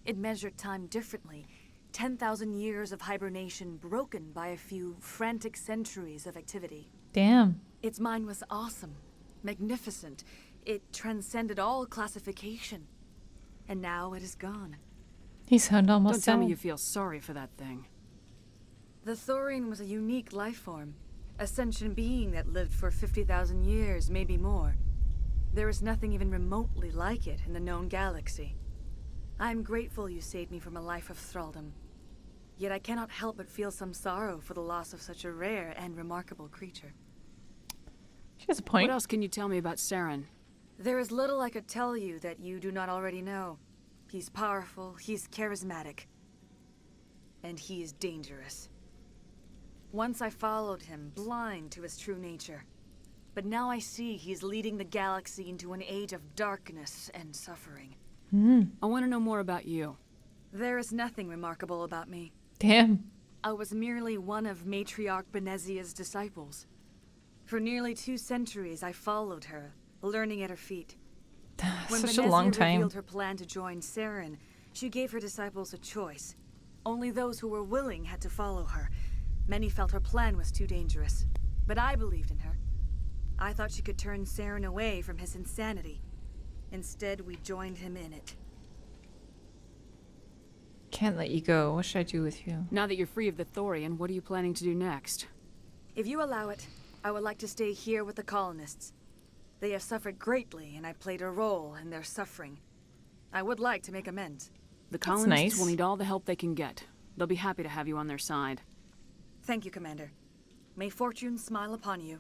It measured time differently. 10,000 years of hibernation broken by a few frantic centuries of activity. Damn. Its mind was awesome, magnificent. It transcended all classification. And now it is gone. He's almost Don't tell me down. you feel sorry for that thing. The Thorian was a unique life form. A sentient being that lived for 50,000 years, maybe more. There is nothing even remotely like it in the known galaxy. I am grateful you saved me from a life of thraldom. Yet I cannot help but feel some sorrow for the loss of such a rare and remarkable creature. She has a point. What else can you tell me about Saren? There is little I could tell you that you do not already know. He's powerful, he's charismatic, and he is dangerous. Once I followed him, blind to his true nature. But now I see he's leading the galaxy into an age of darkness and suffering. I want to know more about you. There is nothing remarkable about me. Damn. I was merely one of Matriarch Benezia's disciples. For nearly 2 centuries, I followed her, learning at her feet. When Such a Benezia long time. revealed her plan to join Saren, she gave her disciples a choice. Only those who were willing had to follow her. Many felt her plan was too dangerous, but I believed in her. I thought she could turn Saren away from his insanity. Instead, we joined him in it. Can't let you go. What should I do with you? Now that you're free of the Thorian, what are you planning to do next? If you allow it, I would like to stay here with the colonists. They have suffered greatly, and I played a role in their suffering. I would like to make amends. The That's colonists nice. will need all the help they can get. They'll be happy to have you on their side. Thank you, Commander. May fortune smile upon you.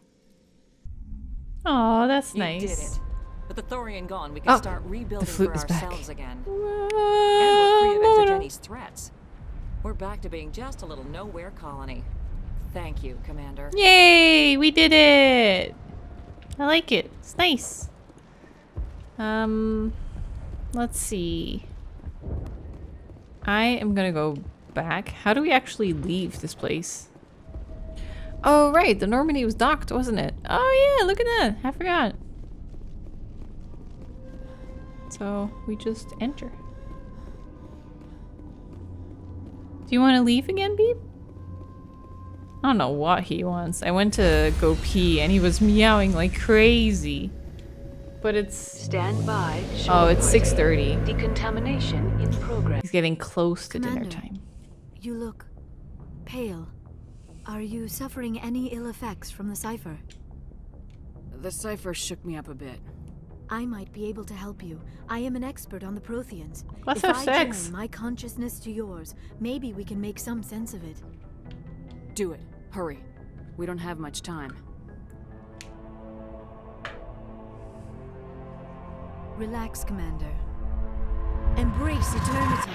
Oh, that's You nice. did it. With the Thorian gone, we can start rebuilding for flute is back. ourselves again. And we're free of Exogeni's threats. We're back to being just a little nowhere colony. Thank you, Commander. Yay! We did it! I like it. It's nice. Let's see. I am gonna go back. How do we actually leave this place? Oh, right. The Normandy was docked, wasn't it? Oh, yeah. Look at that. I forgot. So we just enter. Do you want to leave again, Beep? I don't know what he wants. I went to go pee and he was meowing like crazy. But it's... Stand by. Oh, it's 6:30. Decontamination in progress. He's getting close to Commander, dinner time. You look pale. Are you suffering any ill effects from the cipher? The cipher shook me up a bit. I might be able to help you. I am an expert on the Protheans. Let's if have I sex. join my consciousness to yours, maybe we can make some sense of it. Do it. Hurry. We don't have much time. Relax, Commander. Embrace eternity.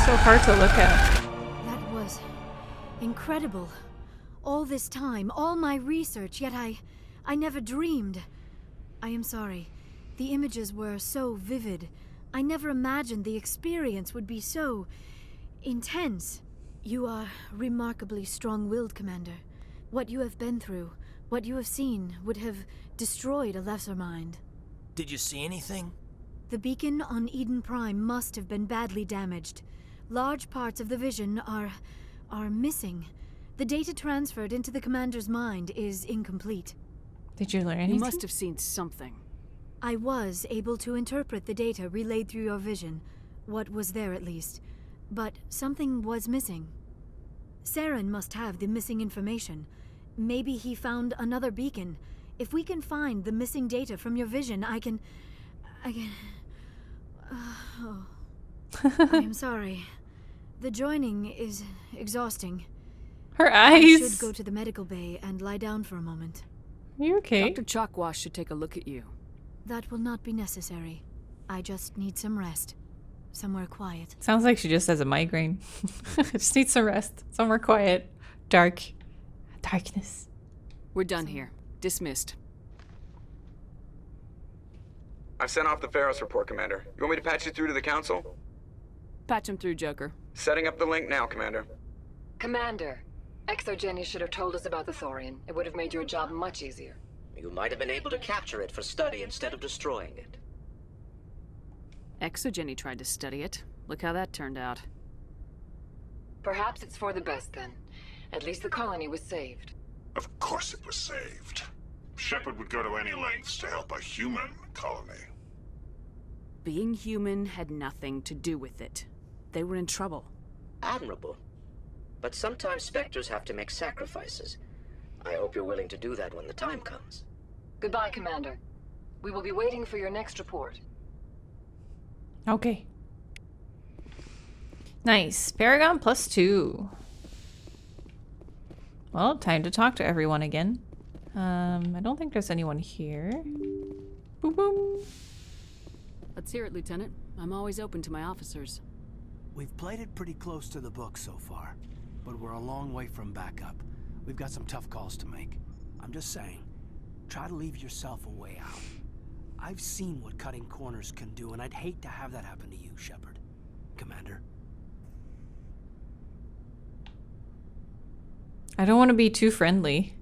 So hard to look at. That was incredible. All this time, all my research, yet I never dreamed. I am sorry. The images were so vivid. I never imagined the experience would be so intense. You are remarkably strong-willed, Commander. What you have been through, what you have seen, would have destroyed a lesser mind. Did you see anything? The beacon on Eden Prime must have been badly damaged. Large parts of the vision are missing. The data transferred into the Commander's mind is incomplete. Did you learn anything? You must have seen something. I was able to interpret the data relayed through your vision. What was there, at least. But something was missing. Saren must have the missing information. Maybe he found another beacon. If we can find the missing data from your vision, I can... Oh. I am sorry. The joining is exhausting. Her I eyes. should go to the medical bay and lie down for a moment. Are you okay? Dr. Chakwas should take a look at you. That will not be necessary. I just need some rest. Somewhere quiet. Sounds like she just has a migraine. Just needs some rest. Somewhere quiet. Dark. Darkness. We're done here. Dismissed. I've sent off the Pharos report, Commander. You want me to patch you through to the Council? Patch him through, Joker. Setting up the link now, Commander. Commander, Exogeny should have told us about the Thorian. It would have made your job much easier. You might have been able to capture it for study instead of destroying it. Exogeny tried to study it. Look how that turned out. Perhaps it's for the best then. At least the colony was saved. Of course it was saved. Shepard would go to any lengths to help a human colony. Being human had nothing to do with it. They were in trouble. Admirable. But sometimes Spectres have to make sacrifices. I hope you're willing to do that when the time comes. Goodbye, Commander. We will be waiting for your next report. Okay. Nice. Paragon +2. Well, time to talk to everyone again. I don't think there's anyone here. Boom boom. Let's hear it, Lieutenant. I'm always open to my officers. We've played it pretty close to the book so far, but we're a long way from backup. We've got some tough calls to make. I'm just saying, try to leave yourself a way out. I've seen what cutting corners can do, and I'd hate to have that happen to you, Shepard. Commander. I don't want to be too friendly.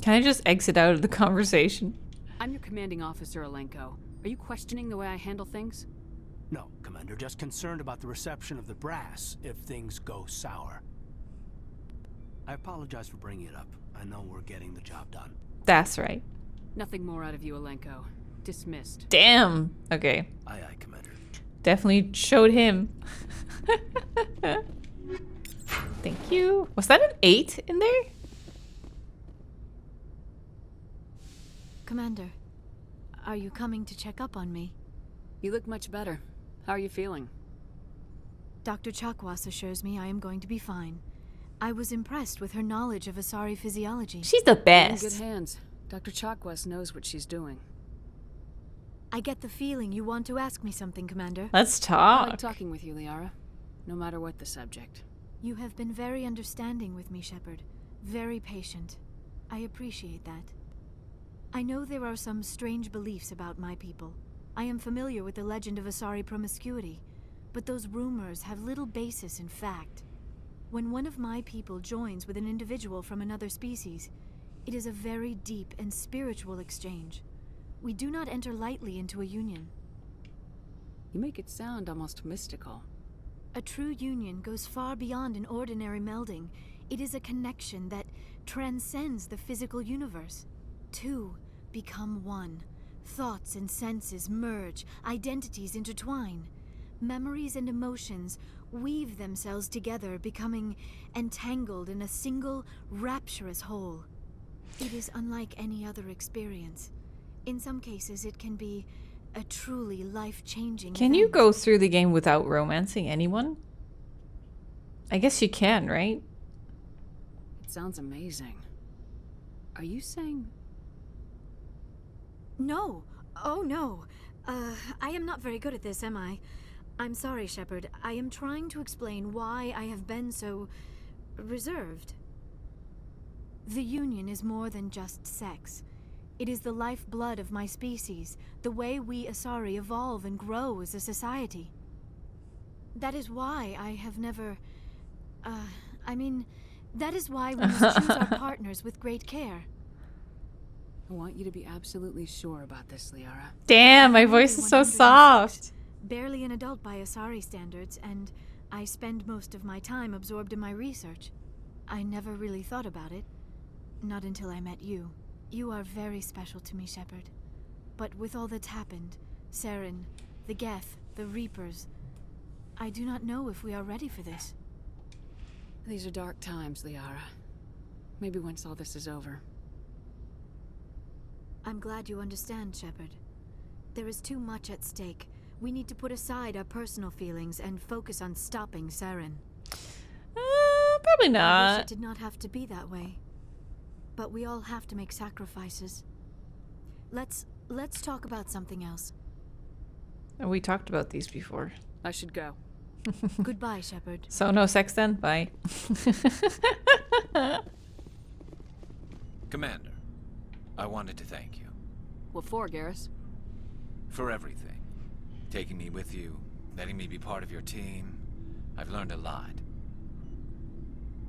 Can I just exit out of the conversation? I'm your commanding officer, Alenko. Are you questioning the way I handle things? No, Commander, just concerned about the reception of the brass if things go sour. I apologize for bringing it up. I know we're getting the job done. That's right. Nothing more out of you, Alenko. Dismissed. Damn. Okay. Aye, aye, Commander. Definitely showed him. Thank you. Was that an 8 in there? Commander, are you coming to check up on me? You look much better. How are you feeling? Dr. Chakwas assures me I am going to be fine. I was impressed with her knowledge of Asari physiology. She's the best. You're in good hands. Dr. Chakwas knows what she's doing. I get the feeling you want to ask me something, Commander. Let's I talk. like talking with you, Liara. No matter what the subject. You have been very understanding with me, Shepard. Very patient. I appreciate that. I know there are some strange beliefs about my people. I am familiar with the legend of Asari promiscuity, but those rumors have little basis in fact. When one of my people joins with an individual from another species, it is a very deep and spiritual exchange. We do not enter lightly into a union. You make it sound almost mystical. A true union goes far beyond an ordinary melding. It is a connection that transcends the physical universe. Two become one. Thoughts and senses merge, identities intertwine. Memories and emotions weave themselves together, becoming entangled in a single, rapturous whole. It is unlike any other experience. In some cases, it can be a truly life-changing Can you go through the game without romancing anyone? I guess you can, right? It sounds amazing. Are you saying... No. Oh, no. I am not very good at this, am I? I'm sorry, Shepard. I am trying to explain why I have been so... reserved. The Union is more than just sex. It is the lifeblood of my species, the way we Asari evolve and grow as a society. That is why I have never... that is why we must choose our partners with great care. I want you to be absolutely sure about this, Liara. Damn, my voice is so soft. Barely an adult by Asari standards, and I spend most of my time absorbed in my research. I never really thought about it. Not until I met you. You are very special to me, Shepard. But with all that's happened, Saren, the Geth, the Reapers, I do not know if we are ready for this. These are dark times, Liara. Maybe once all this is over. I'm glad you understand, Shepard. There is too much at stake. We need to put aside our personal feelings and focus on stopping Saren. Probably I wish not. it did not have to be that way. But we all have to make sacrifices. Let's talk about something else. We talked about these before. I should go. Goodbye, Shepard. So no sex then? Bye. Commander, I wanted to thank you. What for, Garrus? For everything. Taking me with you, letting me be part of your team. I've learned a lot.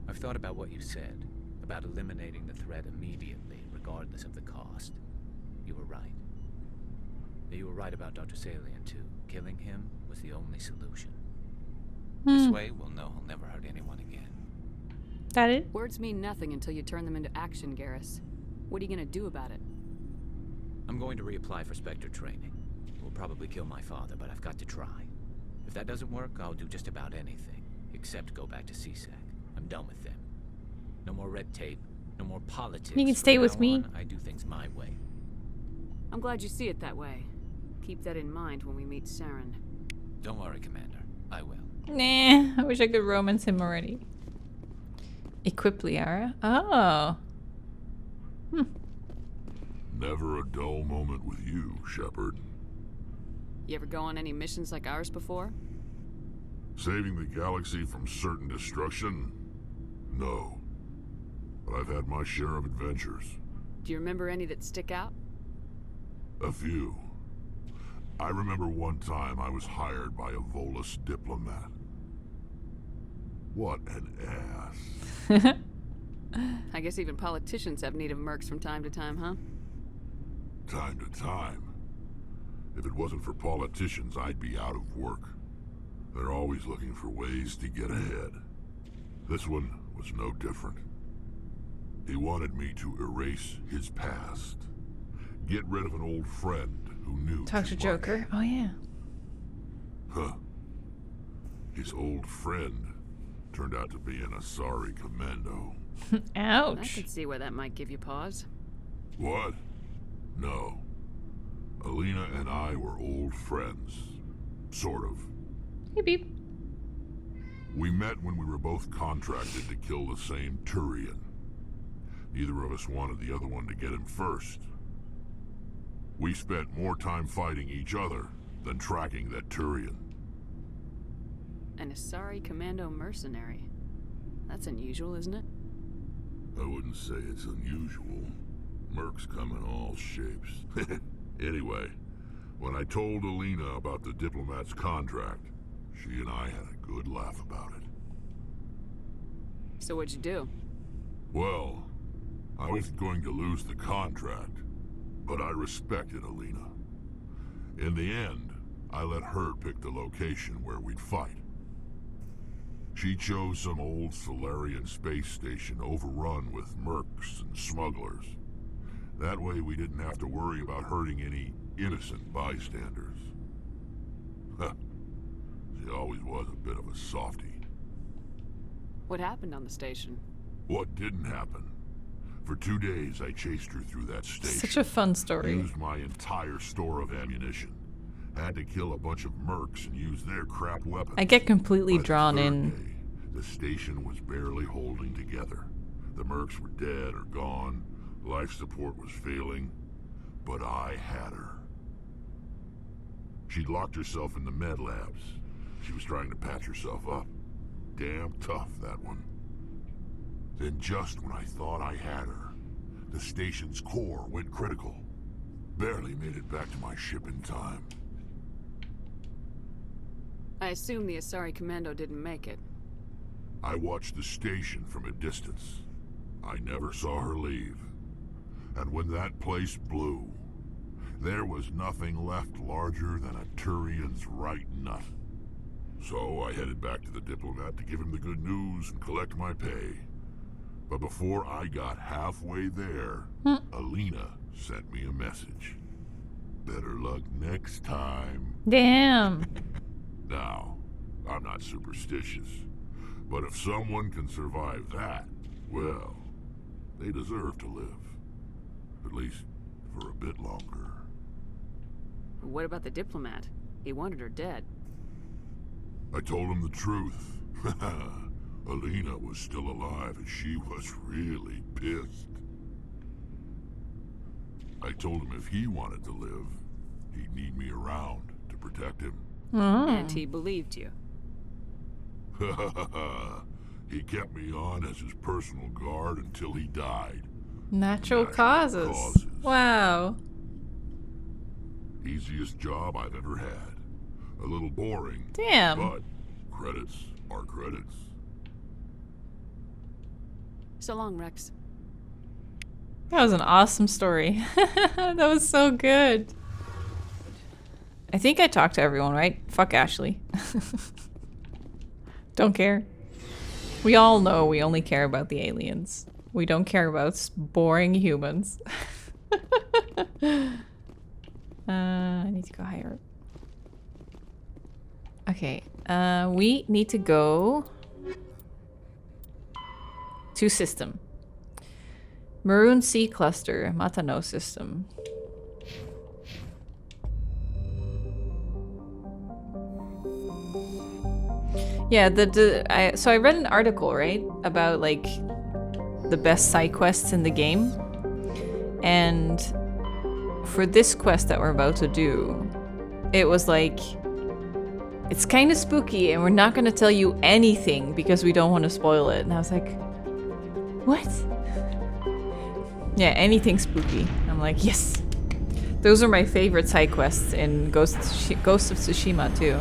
I've thought about what you said, about eliminating the threat immediately, regardless of the cost. You were right. You were right about Dr. Salian, too. Killing him was the only solution. This way, we'll know he'll never hurt anyone again. That it? Words mean nothing until you turn them into action, Garrus. What are you gonna do about it? I'm going to reapply for Spectre training. It will probably kill my father, but I've got to try. If that doesn't work, I'll do just about anything, except go back to CSAC. I'm done with them. No more red tape, no more politics. You can stay From with now me. on, I do things my way. I'm glad you see it that way. Keep that in mind when we meet Saren. Don't worry, Commander. I will. Nah, I wish I could romance him already. Equip Liara? Oh. Never a dull moment with you, Shepard. You ever go on any missions like ours before? Saving the galaxy from certain destruction? No. But I've had my share of adventures. Do you remember any that stick out? A few. I remember one time I was hired by a Volus diplomat. What an ass. I guess even politicians have need of mercs from time to time, huh? Time to time. If it wasn't for politicians, I'd be out of work. They're always looking for ways to get ahead. This one was no different. He wanted me to erase his past. Get rid of an old friend who knew Talk to too Joker. much. Oh yeah. Huh. His old friend turned out to be an Asari commando. I Ouch. can see where that might give you pause. What? No. Alina and I were old friends. Sort of. Hey, beep. We met when we were both contracted to kill the same Thorian. Neither of us wanted the other one to get him first. We spent more time fighting each other than tracking that Thorian. An Asari Commando mercenary. That's unusual, isn't it? I wouldn't say it's unusual. Mercs come in all shapes. Anyway, when I told Alina about the diplomat's contract, she and I had a good laugh about it. So what'd you do? Well, I wasn't going to lose the contract, but I respected Alina. In the end, I let her pick the location where we'd fight. She chose some old Solarian space station overrun with mercs and smugglers. That way we didn't have to worry about hurting any innocent bystanders. She always was a bit of a softie. What happened on the station? What didn't happen? For 2 days I chased her through that station. Such a fun story. Used my entire store of ammunition. Had to kill a bunch of mercs and use their crap weapons. I get completely By the drawn third in. day, the station was barely holding together. The mercs were dead or gone. Life support was failing. But I had her. She'd locked herself in the med labs. She was trying to patch herself up. Damn tough, that one. Then just when I thought I had her, the station's core went critical. Barely made it back to my ship in time. I assume the Asari Commando didn't make it. I watched the station from a distance. I never saw her leave. And when that place blew, there was nothing left larger than a Thorian's right nut. So I headed back to the diplomat to give him the good news and collect my pay. But before I got halfway there, Alina sent me a message. Better luck next time. Damn. Now, I'm not superstitious, but if someone can survive that, well, they deserve to live. At least for a bit longer. What about the diplomat? He wanted her dead. I told him the truth. Alina was still alive and she was really pissed. I told him if he wanted to live, he'd need me around to protect him. And he believed you. He kept me on as his personal guard until he died. Natural causes. Wow. Easiest job I've ever had. A little boring. Damn. But credits are credits. So long, Rex. That was an awesome story. That was so good. I think I talked to everyone, right? Fuck Ashley. Don't care. We all know we only care about the aliens. We don't care about boring humans. I need to go higher. Okay, we need to go to system. Maroon Sea Cluster, Matano system. Yeah, so I read an article, right, about like the best side quests in the game. And for this quest that we're about to do, it was like, it's kind of spooky and we're not going to tell you anything because we don't want to spoil it. And I was like, what? Yeah, anything spooky. I'm like, yes. Those are my favorite side quests in Ghost of Tsushima too.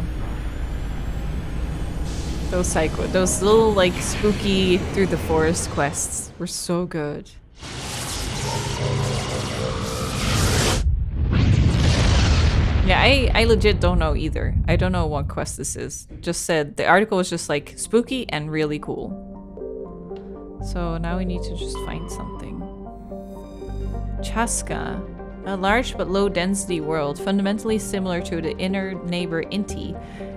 Those little like spooky through the forest quests were so good. Yeah, I legit don't know either. I don't know what quest this is. Just said the article was just like spooky and really cool. So now we need to just find something. Chaska, a large but low density world fundamentally similar to the inner neighbor Inti.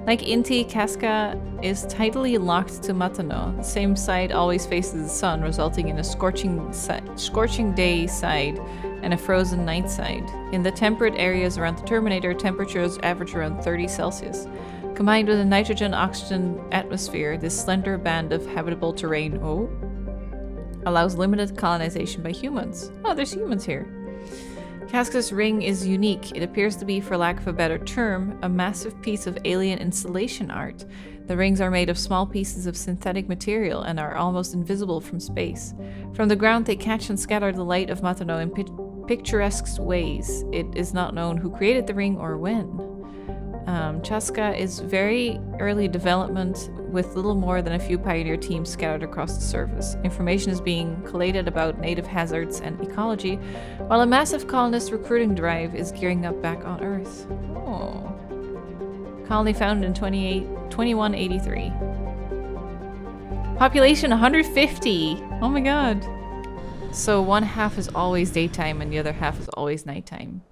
Like Inti, Casca is tidally locked to Matano. The same side always faces the sun, resulting in a scorching day side and a frozen night side. In the temperate areas around the Terminator, temperatures average around 30 Celsius. Combined with a nitrogen-oxygen atmosphere, this slender band of habitable terrain allows limited colonization by humans. Oh, there's humans here. Casca's ring is unique. It appears to be, for lack of a better term, a massive piece of alien installation art. The rings are made of small pieces of synthetic material and are almost invisible from space. From the ground, they catch and scatter the light of Matano in picturesque ways. It is not known who created the ring or when. Casca is very early development, with little more than a few pioneer teams scattered across the surface. Information is being collated about native hazards and ecology, while a massive colonist recruiting drive is gearing up back on Earth. Oh. Colony founded in 2183. Population 150! Oh my god. So one half is always daytime and the other half is always nighttime.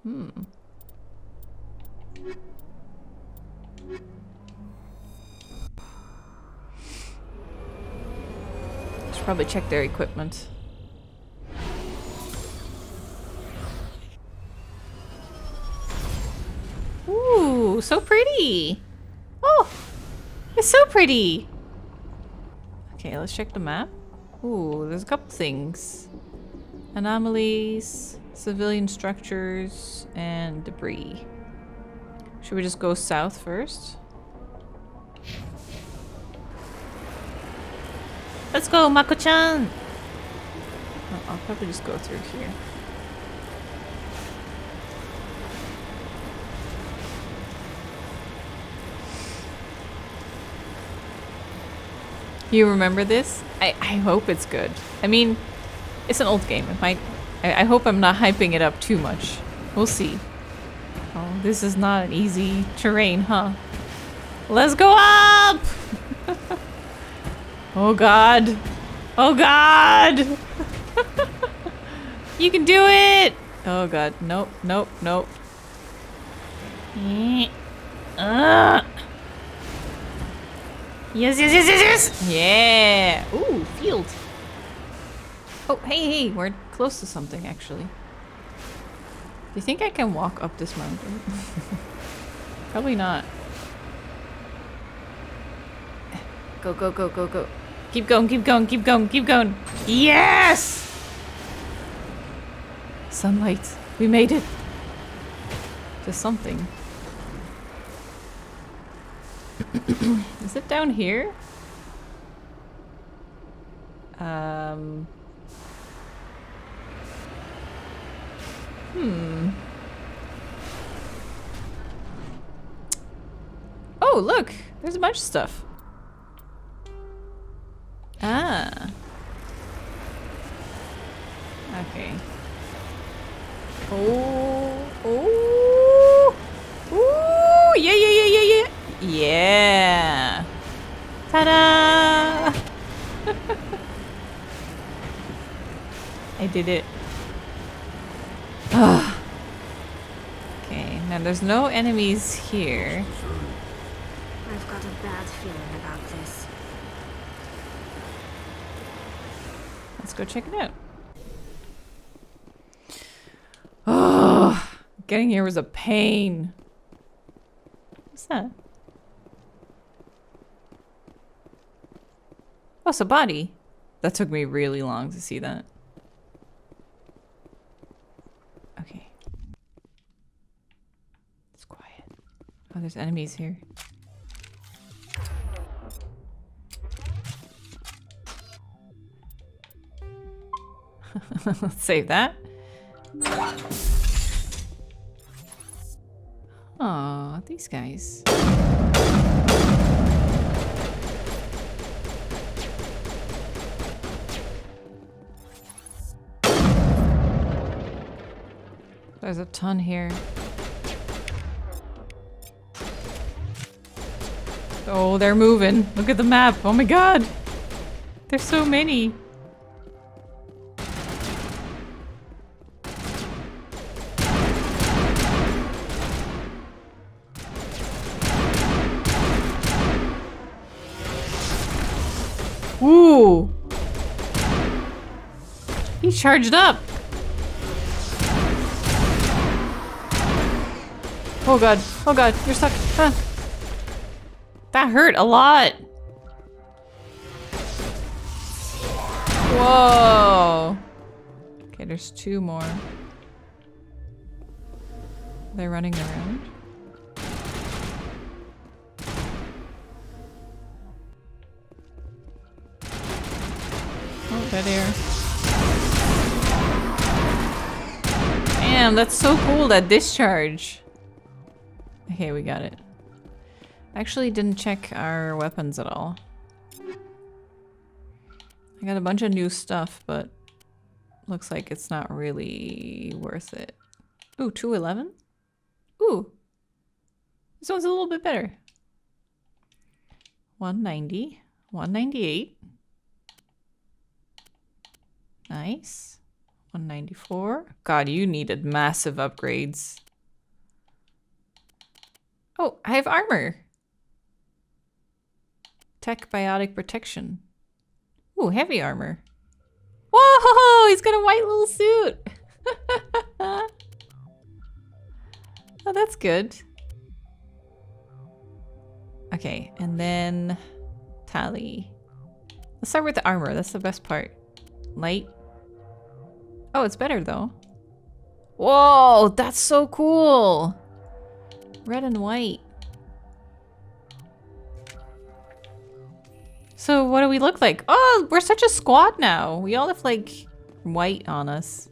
Should probably check their equipment. Ooh, so pretty! Oh! It's so pretty! Okay, let's check the map. Ooh, there's a couple things. Anomalies, civilian structures, and debris. Should we just go south first? Let's go, Mako-chan! Oh, I'll probably just go through here. You remember this? I hope it's good. I mean, it's an old game. It might. I hope I'm not hyping it up too much. We'll see. Oh, this is not an easy terrain, huh? Let's go up! Oh god. Oh god! You can do it! Oh god. Nope, nope, nope. Yes, yes, yes, yes, yes! Yeah! Ooh, field. Oh, hey, hey, we're close to something, actually. Do you think I can walk up this mountain? Probably not. Go, go, go, go, go. Keep going, keep going, keep going, keep going. Yes! Sunlight. We made it. To something. Is it down here? Oh, look! There's a bunch of stuff. Ah. Okay. Oh. Oh. Ooh. Yeah, yeah, yeah, yeah, yeah. Yeah. Ta-da! I did it. Okay, now there's no enemies here. I've got a bad feeling about this. Let's go check it out. Oh, getting here was a pain. What's that? Oh, it's a body. That took me really long to see that. Okay. It's quiet. Oh, there's enemies here. Let's save that. Aw, these guys. There's a ton here. Oh, they're moving. Look at the map. Oh my god. There's so many. Ooh. He charged up. Oh god, you're stuck. Huh. That hurt a lot. Whoa. Okay, there's 2 more. They're running around. Oh, dead air. Damn, that's so cool, that discharge. Okay, we got it. Actually didn't check our weapons at all. I got a bunch of new stuff, but looks like it's not really worth it. Ooh, 211? Ooh. This one's a little bit better. 190. 198. Nice. 194. God, you needed massive upgrades. Oh, I have armor. Tech biotic protection. Ooh, heavy armor. Whoa, he's got a white little suit. Oh, that's good. Okay, and then tally. Let's start with the armor. That's the best part. Light. Oh, it's better though. Whoa, that's so cool. Red and white. So what do we look like? Oh, we're such a squad now. We all have like white on us.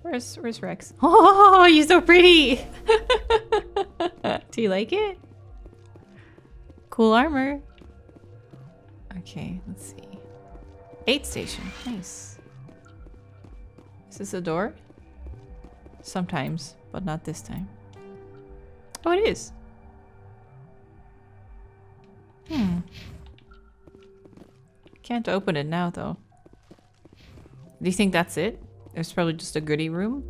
Where's Rex? Oh, you're so pretty. Do you like it? Cool armor. Okay, let's see. 8 station. Nice. Is this a door? Sometimes, but not this time. Oh, it is. Can't open it now, though. Do you think that's it? There's probably just a goodie room.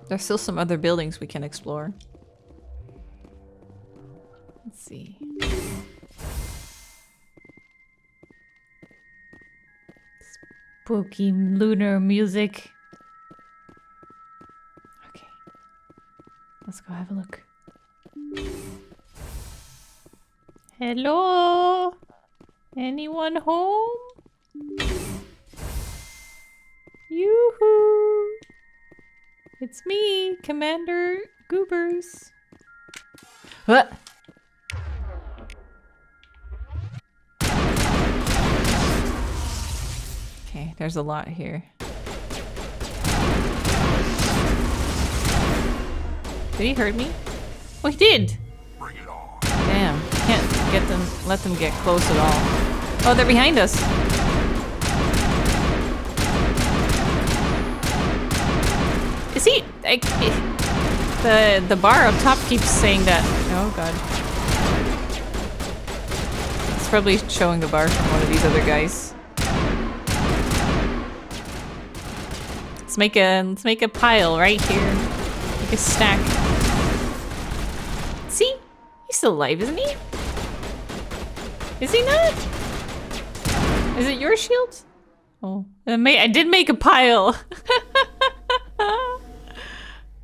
There's still some other buildings we can explore. Let's see. Spooky lunar music. Okay. Let's go have a look. Hello? Anyone home? Yoo-hoo! It's me, Commander Goobers. What? Okay, there's a lot here. Did he hurt me? Oh, he did! Bring it on. Damn, can't get them, let them get close at all. Oh, they're behind us. Is he like the bar up top keeps saying that? Oh god. It's probably showing the bar from one of these other guys. Let's make a pile right here. Make a stack. See? He's still alive, isn't he? Is he not? Is it your shield? Oh, I did make a pile.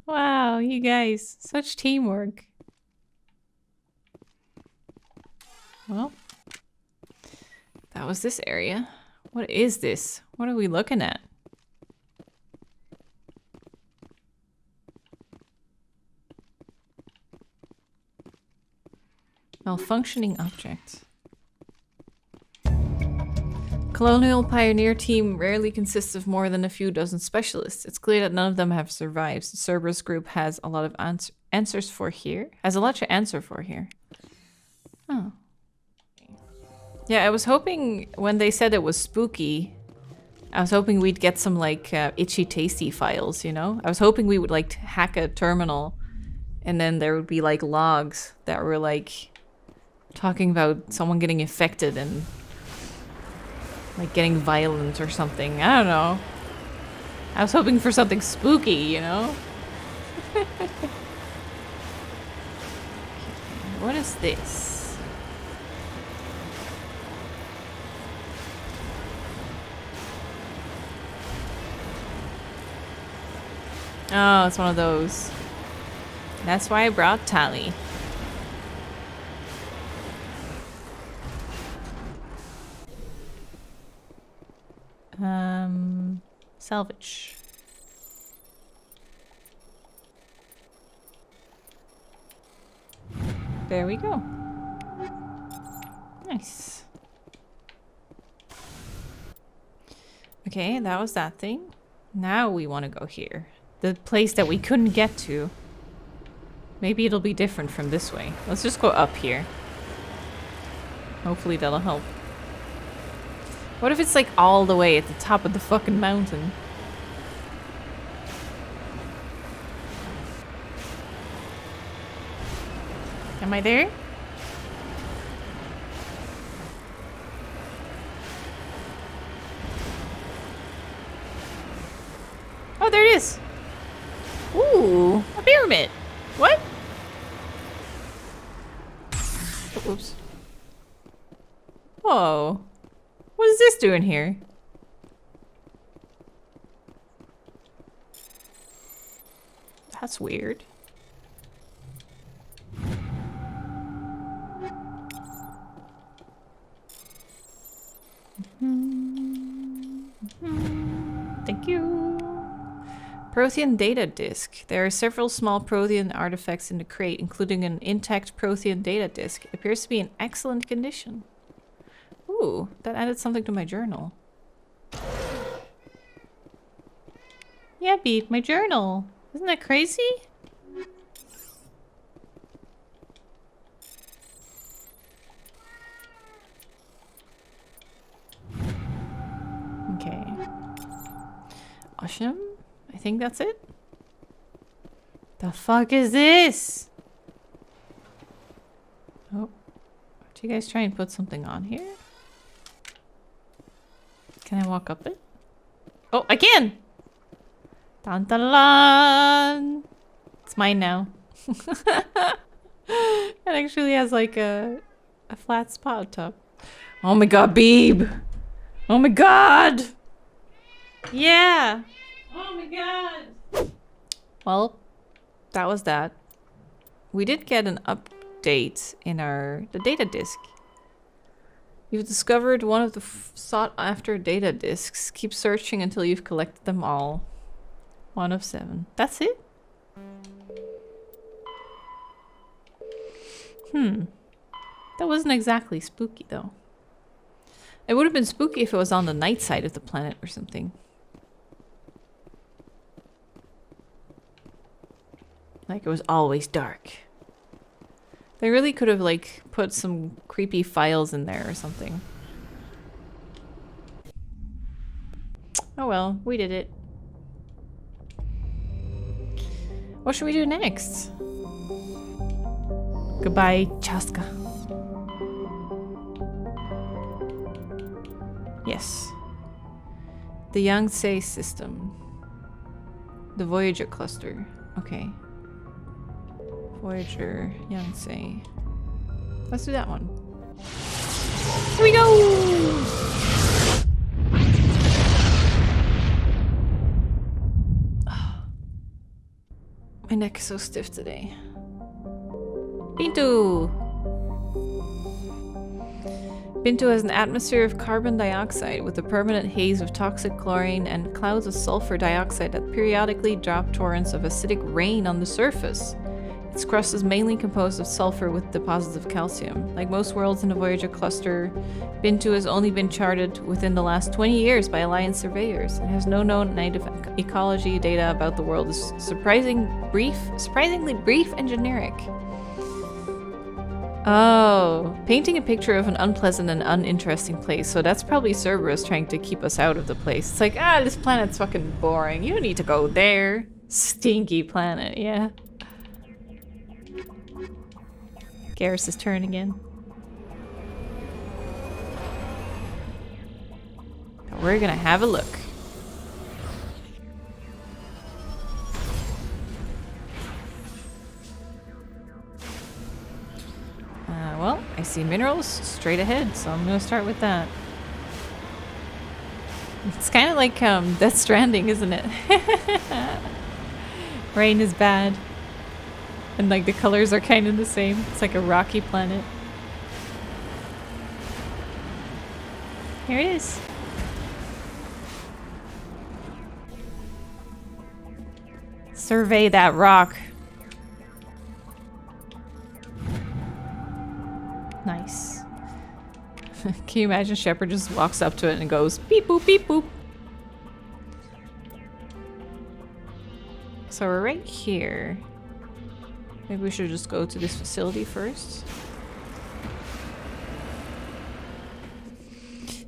Wow, you guys, such teamwork. Well, that was this area. What is this? What are we looking at? Malfunctioning object. Colonial Pioneer team rarely consists of more than a few dozen specialists. It's clear that none of them have survived. The Cerberus group has a lot of answers for here. Has a lot to answer for here. Oh. Yeah, I was hoping when they said it was spooky, I was hoping we'd get some like itchy tasty files, you know? I was hoping we would like hack a terminal and then there would be like logs that were like talking about someone getting infected and like getting violent or something. I don't know. I was hoping for something spooky, you know? What is this? Oh, it's one of those. That's why I brought Tally. Salvage. There we go. Nice. Okay, that was that thing. Now we want to go here. The place that we couldn't get to. Maybe it'll be different from this way. Let's just go up here. Hopefully that'll help. What if it's like all the way at the top of the fucking mountain? Am I there? Oh, there it is. Ooh, a pyramid. What? Oh, oops. Whoa. What is this doing here? That's weird. Thank you. Prothean data disk. There are several small Prothean artifacts in the crate, including an intact Prothean data disk. It appears to be in excellent condition. Ooh, that added something to my journal. Yeah, Beep, my journal. Isn't that crazy? Okay. Awesome. I think that's it. The fuck is this? Oh. Do you guys try and put something on here? Can I walk up it? Oh, I can! Dun dun dun! It's mine now. It actually has like a flat spot up top. Oh my god, Beeb! Oh my god! Yeah! Oh my god! Well, that was that. We did get an update in the data disk. You've discovered one of the sought after data disks. Keep searching until you've collected them all. 1 of 7. That's it? That wasn't exactly spooky though. It would have been spooky if it was on the night side of the planet or something. Like it was always dark. They really could have like put some creepy files in there or something. Oh well, we did it. What should we do next? Goodbye, Chaska. Yes. The Yangtze system. The Voyager Cluster. Okay. Voyager, Yangtze. Let's do that one. Here we go! My neck is so stiff today. Pinto! Pinto has an atmosphere of carbon dioxide with a permanent haze of toxic chlorine and clouds of sulfur dioxide that periodically drop torrents of acidic rain on the surface. Its crust is mainly composed of sulfur with deposits of calcium. Like most worlds in the Voyager Cluster, Pinto has only been charted within the last 20 years by Alliance surveyors. It has no known native ecology data about the world. Is surprisingly brief and generic. Oh, painting a picture of an unpleasant and uninteresting place. So that's probably Cerberus trying to keep us out of the place. It's like, this planet's fucking boring. You don't need to go there. Stinky planet, yeah. Garrus's turn again. We're gonna have a look. Well, I see minerals straight ahead, so I'm gonna start with that. It's kind of like Death Stranding, isn't it? Rain is bad. And like the colors are kind of the same. It's like a rocky planet. Here it is. Survey that rock. Nice. Can you imagine Shepard just walks up to it and goes beep boop beep boop. So we're right here. Maybe we should just go to this facility first.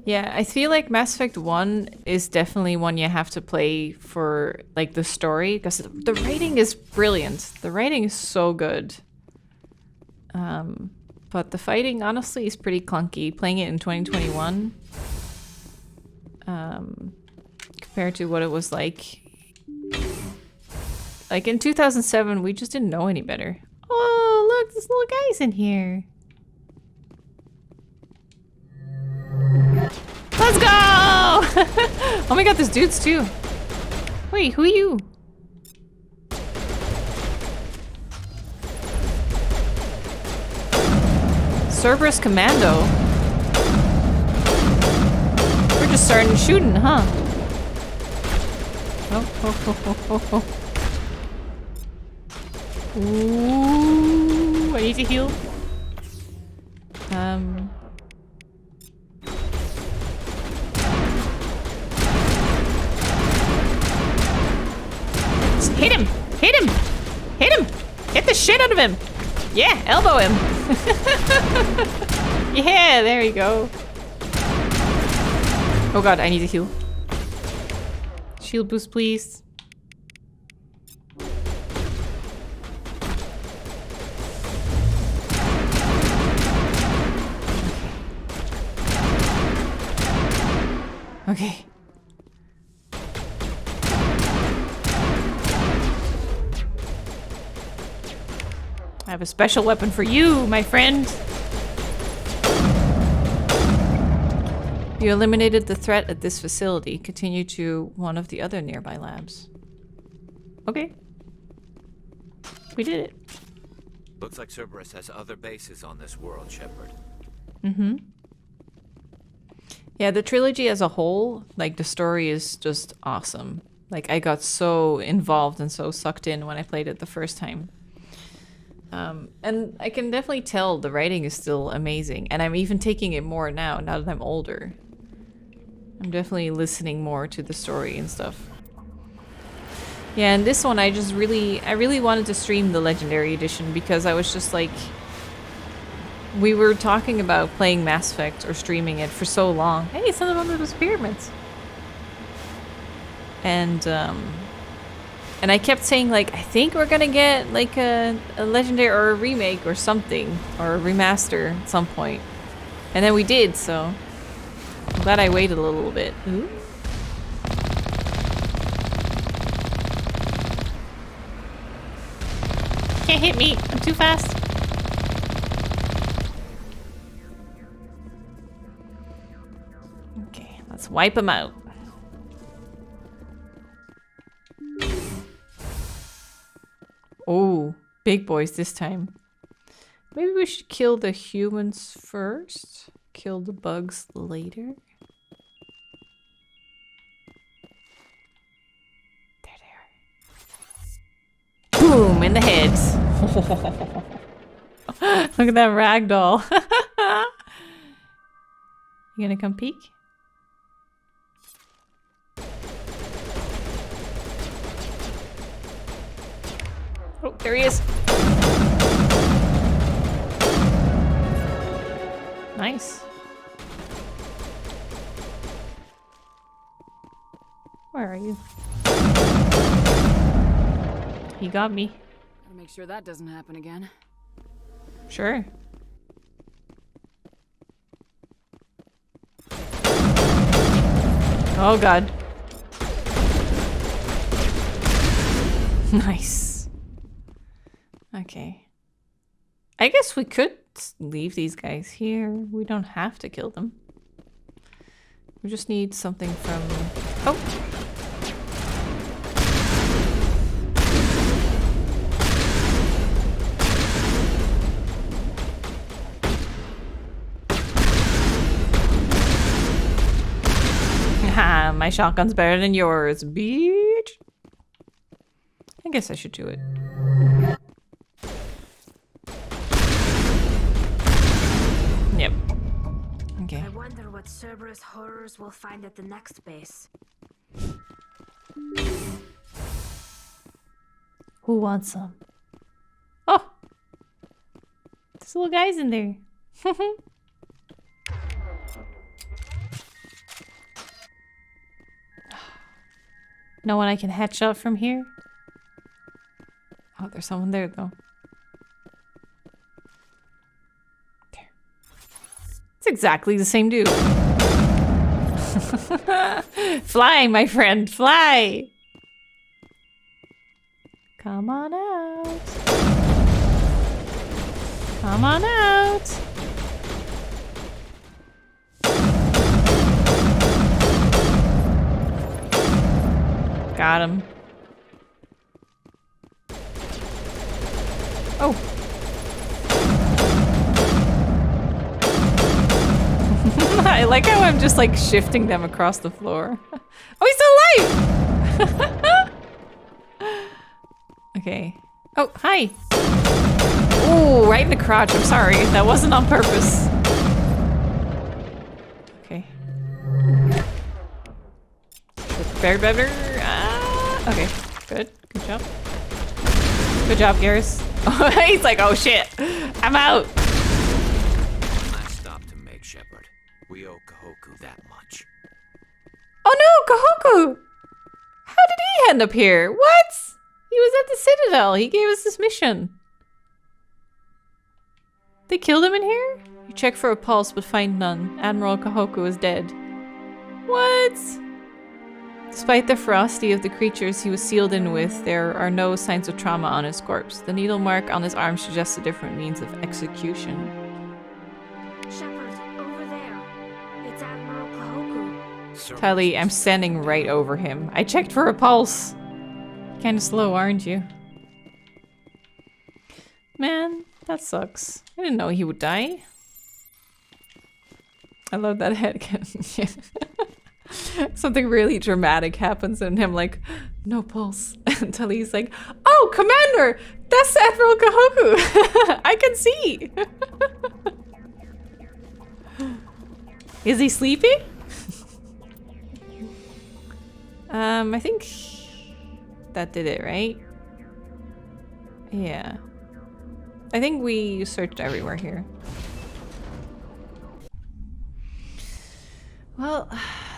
Yeah, I feel like Mass Effect 1 is definitely one you have to play for like the story, because the writing is brilliant. The writing is so good. But the fighting honestly is pretty clunky. Playing it in 2021 compared to what it was like in 2007, we just didn't know any better. Oh, look, this little guy's in here. Let's go! Oh my god, there's dudes too. Wait, who are you? Cerberus Commando. We're just starting shooting, huh? Oh. Ooh, I need to heal. Hit him! Hit him! Hit him! Hit the shit out of him! Yeah, elbow him! Yeah, there you go. Oh god, I need to heal. Shield boost, please. Okay. I have a special weapon for you, my friend. You eliminated the threat at this facility. Continue to one of the other nearby labs. Okay. We did it. Looks like Cerberus has other bases on this world, Shepard. Mm-hmm. Yeah, the trilogy as a whole, like the story is just awesome. Like I got so involved and so sucked in when I played it the first time. And I can definitely tell the writing is still amazing. And I'm even taking it more now that I'm older. I'm definitely listening more to the story and stuff. Yeah, and this one I really wanted to stream the Legendary Edition because I was just like... We were talking about playing Mass Effect or streaming it for so long. Hey, it's another one of those pyramids. And I kept saying, like, I think we're gonna get, like, a Legendary or a remake or something. Or a remaster at some point. And then we did, so... I'm glad I waited a little bit. Ooh. Can't hit me! I'm too fast! Okay, let's wipe them out. Oh, big boys this time. Maybe we should kill the humans first. Kill the bugs later. There they are. Boom! In the head. Look at that ragdoll. You gonna come peek? Oh, there he is. Nice. Where are you? He got me. Gotta make sure that doesn't happen again. Sure. Oh god. Nice. Okay. I guess we could leave these guys here. We don't have to kill them. We just need something from... Oh! My shotgun's better than yours, bitch. I guess I should do it. Yep. Okay. I wonder what Cerberus horrors will find at the next base. Who wants some? Oh! There's little guys in there. No one I can headshot from here? Oh, there's someone there though. There. It's exactly the same dude. Fly, my friend, fly! Come on out. Come on out. Got him. Oh. I like how I'm just like shifting them across the floor. Oh, he's still alive! Okay. Oh, hi. Oh, right in the crotch. I'm sorry. That wasn't on purpose. Okay. Very better. Okay. Good. Good job. Good job, Garrus. He's like, oh shit. I'm out. Last stop to make, Shepard. We owe Kahoku that much. Oh no, Kahoku! How did he end up here? What? He was at the Citadel. He gave us this mission. They killed him in here? You check for a pulse but find none. Admiral Kahoku is dead. What? Despite the ferocity of the creatures he was sealed in with, there are no signs of trauma on his corpse. The needle mark on his arm suggests a different means of execution. Shepard, over there. It's Admiral Kahoku. Tally, I'm standing right over him. I checked for a pulse. Kinda slow, aren't you? Man, that sucks. I didn't know he would die. I love that headcanon. Something really dramatic happens and him like, no pulse. Until he's like, oh, Commander! That's Admiral Kahoku! I can see! Is he sleeping? I think that did it, right? Yeah. I think we searched everywhere here. Well,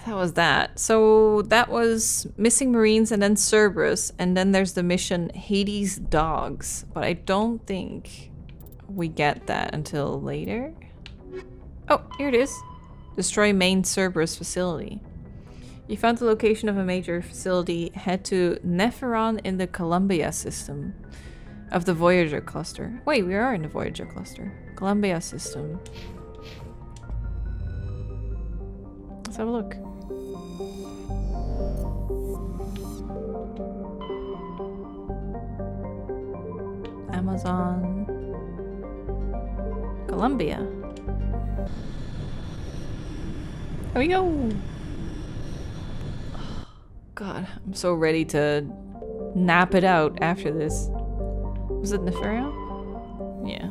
that was that. So that was missing Marines and then Cerberus, and then there's the mission Hades Dogs. But I don't think we get that until later. Oh, here it is. Destroy main Cerberus facility. You found the location of a major facility. Head to Nepheron in the Columbia system of the Voyager Cluster. Wait, we are in the Voyager Cluster. Columbia system. Let's have a look. Amazon. Columbia. Here we go. God, I'm so ready to nap it out after this. Was it Nepheron? Yeah.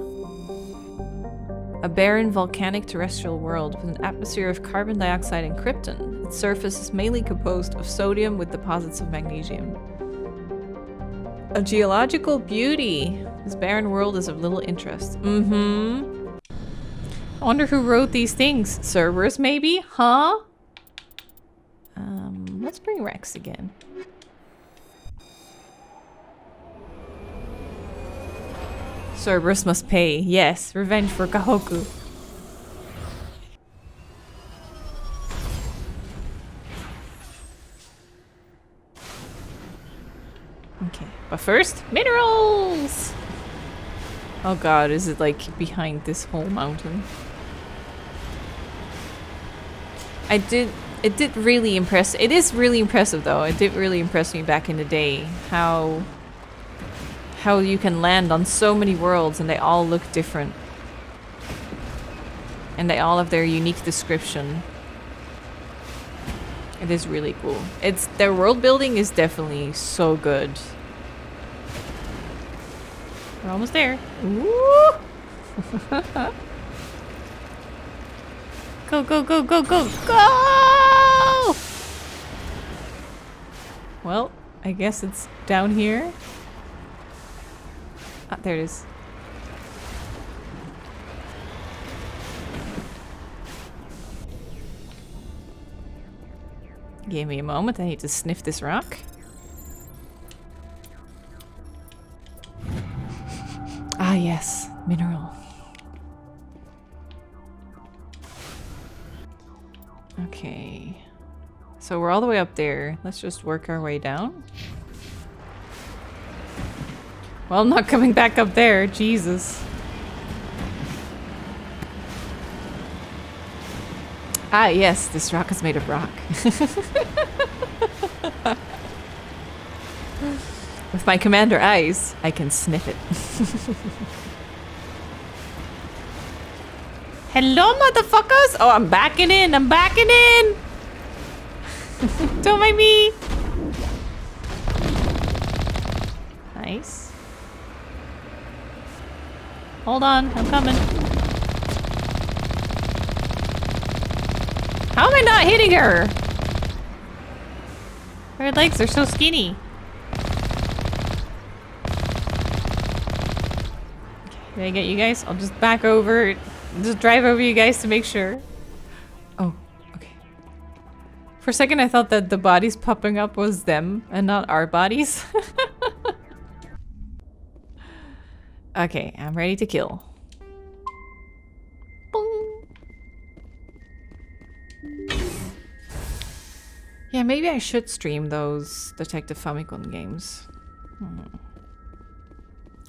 A barren volcanic terrestrial world with an atmosphere of carbon dioxide and krypton. Its surface is mainly composed of sodium with deposits of magnesium. A geological beauty. This barren world is of little interest. Mm-hmm. I wonder who wrote these things. Cerberus, maybe? Huh? Let's bring Rex again. Cerberus must pay. Yes, revenge for Kahoku. Okay, but first, minerals! Oh god, is it like behind this whole mountain? It did really impress. It is really impressive though. It did really impress me back in the day how you can land on so many worlds and they all look different. And they all have their unique description. It is really cool. It's their world building is definitely so good. We're almost there. Woo! Go, go, go, go, go, go! Well, I guess it's down here. Ah, there it is. Give me a moment, I need to sniff this rock. Ah yes, mineral. Okay. So we're all the way up there. Let's just work our way down. Well, I'm not coming back up there, Jesus. Ah yes, this rock is made of rock. With my commander eyes, I can sniff it. Hello, motherfuckers! Oh, I'm backing in! I'm backing in! Don't mind me! Nice. Hold on, I'm coming. How am I not hitting her? Her legs are so skinny. Did I get you guys? I'll just back over. Just drive over you guys to make sure. Oh, okay. For a second I thought that the bodies popping up was them and not our bodies. Okay, I'm ready to kill. Boom. Yeah, maybe I should stream those Detective Famicom games.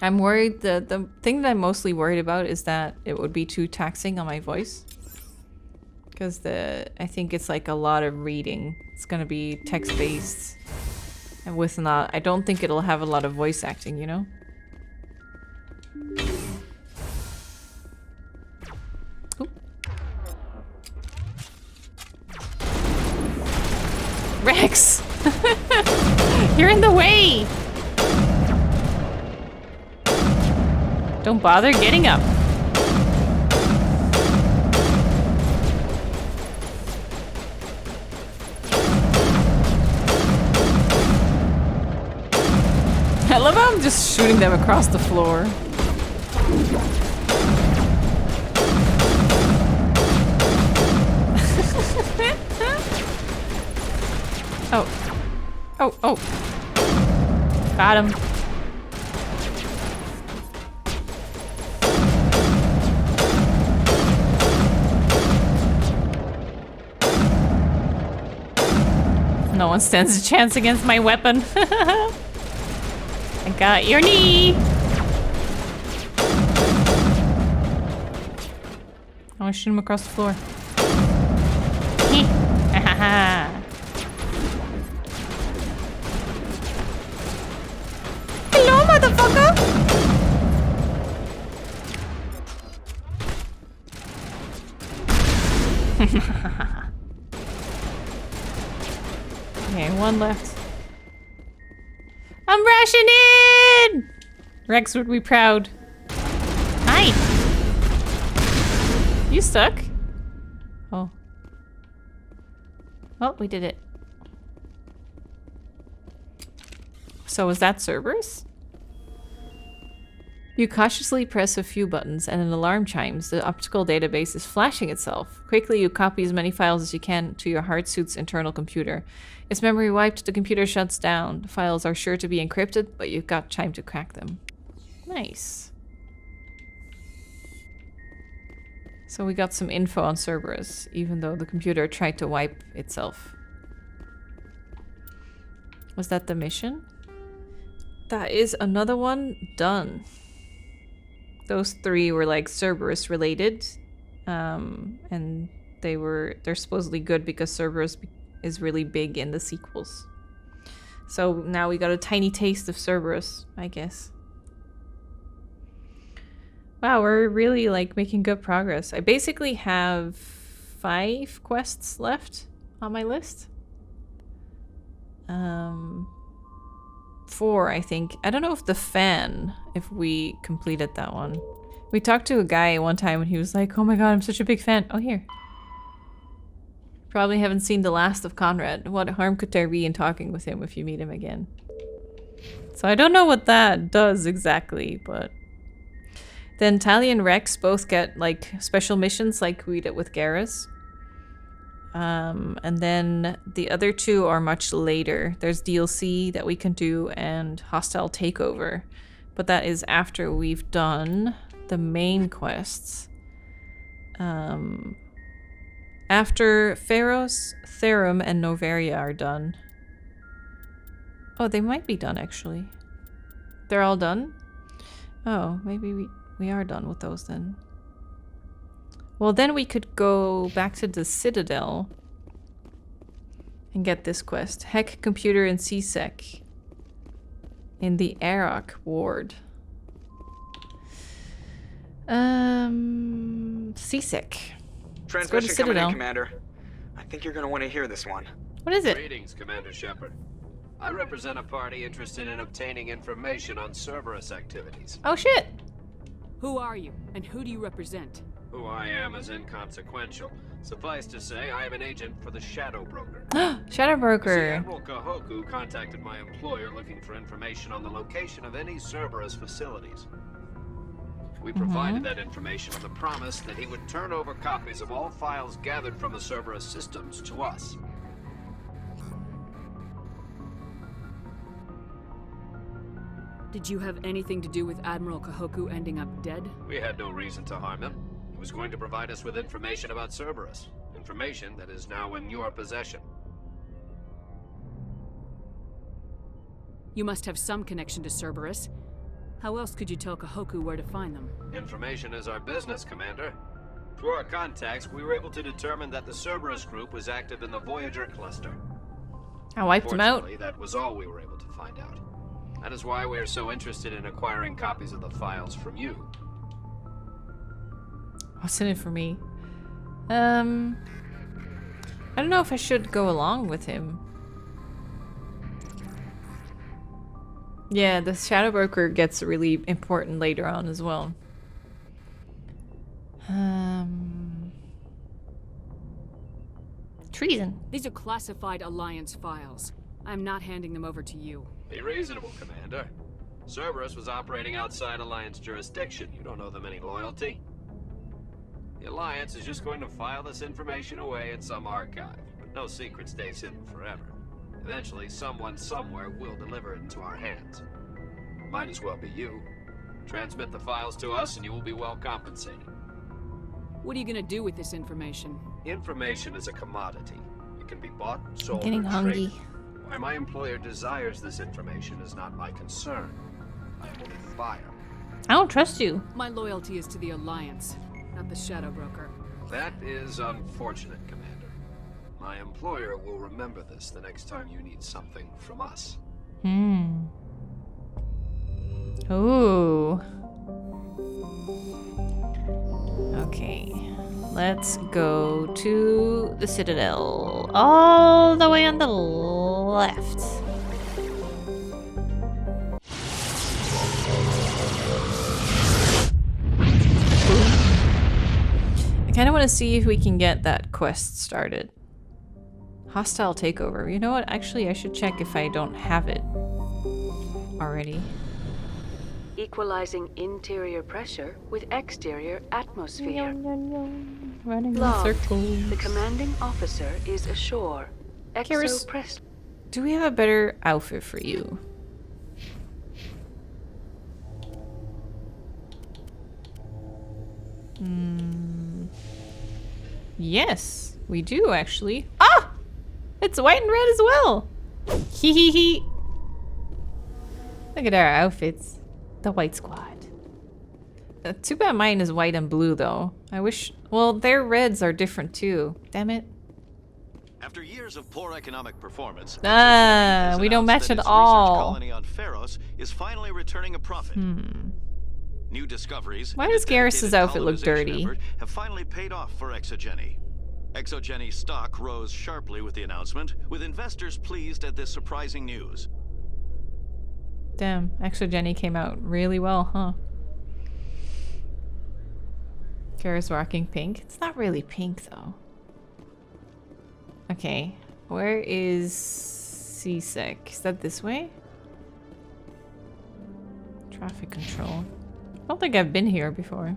I'm worried that the thing that I'm mostly worried about is that it would be too taxing on my voice. Because I think it's like a lot of reading. It's gonna be text-based. And with not, I don't think it'll have a lot of voice acting, you know? Oop. Rex! You're in the way! Don't bother getting up. I love how I'm just shooting them across the floor. Oh. Oh, oh. Got him. No one stands a chance against my weapon. I got your knee. I want to shoot him across the floor. Hello, motherfucker! Okay, one left. I'm rushing in! Rex would be proud. Hi! You stuck? Oh. Well, we did it. So was that Cerberus? You cautiously press a few buttons and an alarm chimes. The optical database is flashing itself. Quickly, you copy as many files as you can to your hard suit's internal computer. Its memory wiped, the computer shuts down. The files are sure to be encrypted, but you've got time to crack them. Nice. So we got some info on Cerberus, even though the computer tried to wipe itself. Was that the mission? That is another one done. Those three were like Cerberus related, and they're supposedly good because Cerberus is really big in the sequels. So now we got a tiny taste of Cerberus, I guess. Wow, we're really like making good progress. I basically have 5 quests left on my list. 4, I think. I don't know if the fan, if we completed that one. We talked to a guy one time and he was like, oh my god, I'm such a big fan. Oh, here. Probably haven't seen the last of Conrad. What harm could there be in talking with him if you meet him again? So I don't know what that does exactly, but... Then Tali and Rex both get, like, special missions like we did with Garrus. And then the other 2 are much later. There's DLC that we can do and Hostile Takeover. But that is after we've done the main quests. After Pharos, Therum, and Noveria are done. Oh, they might be done, actually. They're all done? Oh, maybe we are done with those then. Well, then we could go back to the Citadel and get this quest. Hack computer and CSEC in the Arak ward. CSEC. Transmission coming in, Commander. I think you're going to want to hear this one. What is it? Greetings, Commander Shepard. I represent a party interested in obtaining information on Cerberus activities. Oh shit! Who are you, and who do you represent? Who I am is inconsequential. Suffice to say, I am an agent for the Shadow Broker. Shadow Broker. Admiral Kahoku contacted my employer looking for information on the location of any Cerberus facilities. We provided that information on the promise that he would turn over copies of all files gathered from the Cerberus systems to us. Did you have anything to do with Admiral Kahoku ending up dead? We had no reason to harm him. He was going to provide us with information about Cerberus. Information that is now in your possession. You must have some connection to Cerberus. How else could you tell Kahoku where to find them? Information is our business, Commander. Through our contacts, we were able to determine that the Cerberus group was active in the Voyager Cluster. I wiped him out. That was all we were able to find out. That is why we are so interested in acquiring copies of the files from you. What's in it for me? I don't know if I should go along with him. Yeah, the Shadow Broker gets really important later on as well. Treason. These are classified Alliance files. I'm not handing them over to you. Be reasonable, Commander. Cerberus was operating outside Alliance jurisdiction. You don't owe them any loyalty. The Alliance is just going to file this information away in some archive, but no secret stays hidden forever. Eventually, someone somewhere will deliver it into our hands. Might as well be you. Transmit the files to us and you will be well compensated. What are you gonna do with this information? Information is a commodity. It can be bought, sold, I'm getting or hungry. traded. Why my employer desires this information is not my concern. I am only the buyer. I don't trust you. My loyalty is to the Alliance, not the Shadow Broker. That is unfortunate, Commander. My employer will remember this the next time you need something from us. Ooh. Okay. Let's go to the Citadel. All the way on the left. I kind of want to see if we can get that quest started. Hostile takeover. You know what? Actually, I should check if I don't have it already. Equalizing interior pressure with exterior atmosphere. Running in Log. circles. The commanding officer is ashore. Karis, Exopress. do we have a better outfit for you? Yes, we do actually. Ah! It's white and red as well! Hee hee hee! Look at our outfits. The white squad. Too bad mine is white and blue though. I wish... Well, their reds are different too. Damn it. After years of poor economic performance, we don't match at all. Colony on Pharos is finally returning a profit. New discoveries. Why does Garrus's outfit look dirty? Have finally paid off for Exogeny. Exogeny stock rose sharply with the announcement, with investors pleased at this surprising news. Damn, Exogeny came out really well, huh? Kara's rocking pink. It's not really pink, though. Okay, where is CSEC? Is that this way? Traffic control. I don't think I've been here before.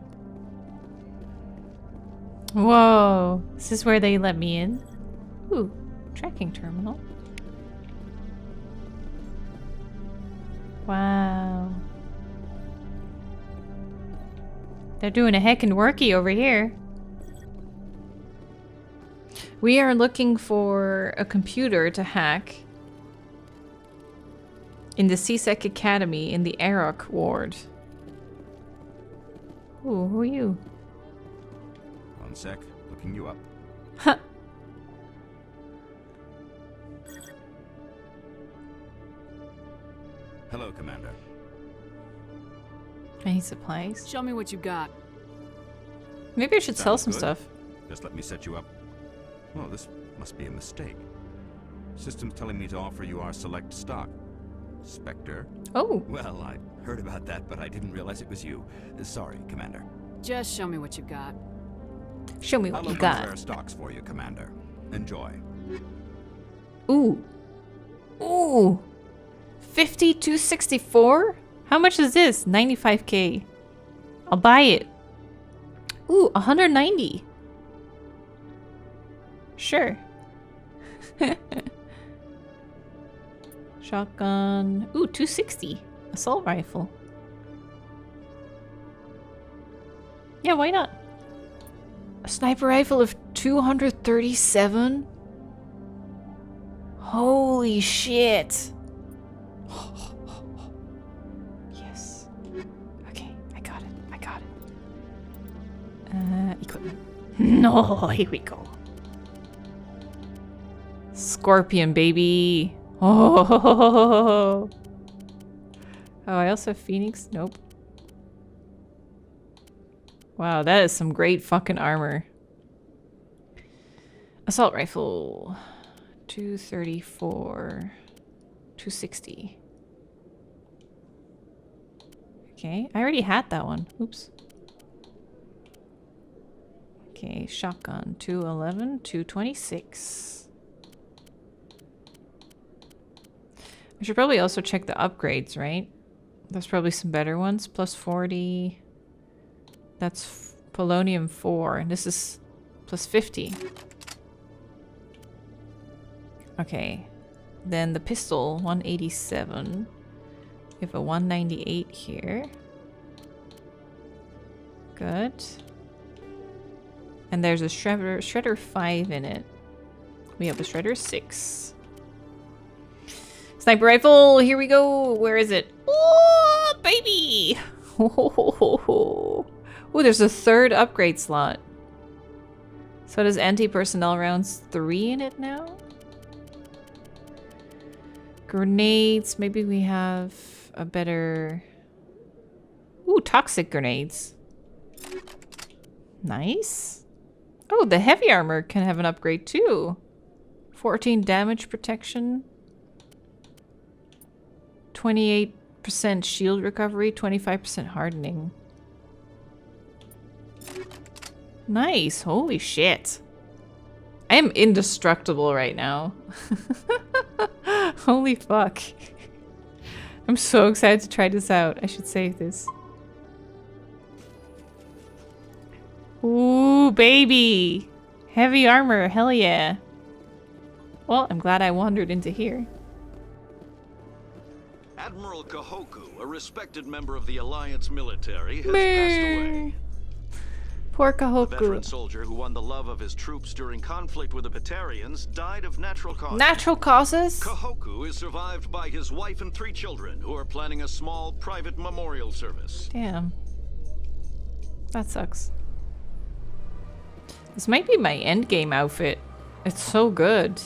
Whoa, is this where they let me in? Ooh, tracking terminal. Wow. They're doing a heckin' worky over here. We are looking for a computer to hack in the CSEC Academy in the Aroc ward. Ooh, who are you? One sec, looking you up. Huh. Hello, Commander. Any supplies? Show me what you got. Maybe I should sell Sounds some good. stuff. Just let me set you up. Well, this must be a mistake. System's telling me to offer you our select stock. Spectre. Oh. Well, I heard about that, but I didn't realize it was you. Sorry, Commander. Just show me what you got. Show me I'll what you open got. rare stocks for you, Commander. Enjoy. Ooh. Ooh. 5264? How much is this? 95k. I'll buy it. Ooh, 190. Sure. Shotgun. Ooh, 260. Assault rifle. Yeah, why not? A sniper rifle of 237? Holy shit. Yes. Okay, I got it. I got it. Equipment. No, here we go. Scorpion, baby. Oh. Oh, I also have Phoenix. Nope. Wow, that is some great fucking armor. Assault rifle. 234. 260. Okay, I already had that one. Oops. Okay, shotgun. 211, 226. I should probably also check the upgrades, right? There's probably some better ones. Plus 40. That's polonium 4. And this is plus 50. Okay. Then the pistol, 187. We have a 198 here. Good. And there's a Shredder 5 in it. We have a Shredder 6. Sniper rifle, here we go. Where is it? Oh, baby! Oh, there's a third upgrade slot. So does anti-personnel rounds 3 in it now? Grenades, maybe we have a better... Ooh, toxic grenades. Nice. Oh, the heavy armor can have an upgrade too. 14 damage protection. 28% shield recovery, 25% hardening. Nice. Holy shit. I am indestructible right now. Holy fuck. I'm so excited to try this out. I should save this. Ooh, baby. Heavy armor. Hell yeah. Well, I'm glad I wandered into here. Admiral Kahoku, a respected member of the Alliance military, has passed away. Poor The veteran Kahoku. soldier who won the love of his troops during conflict with the Batarians died of natural causes. Natural causes? Kahoku is survived by his wife and 3 children, who are planning a small private memorial service. Damn. That sucks. This might be my endgame outfit. It's so good.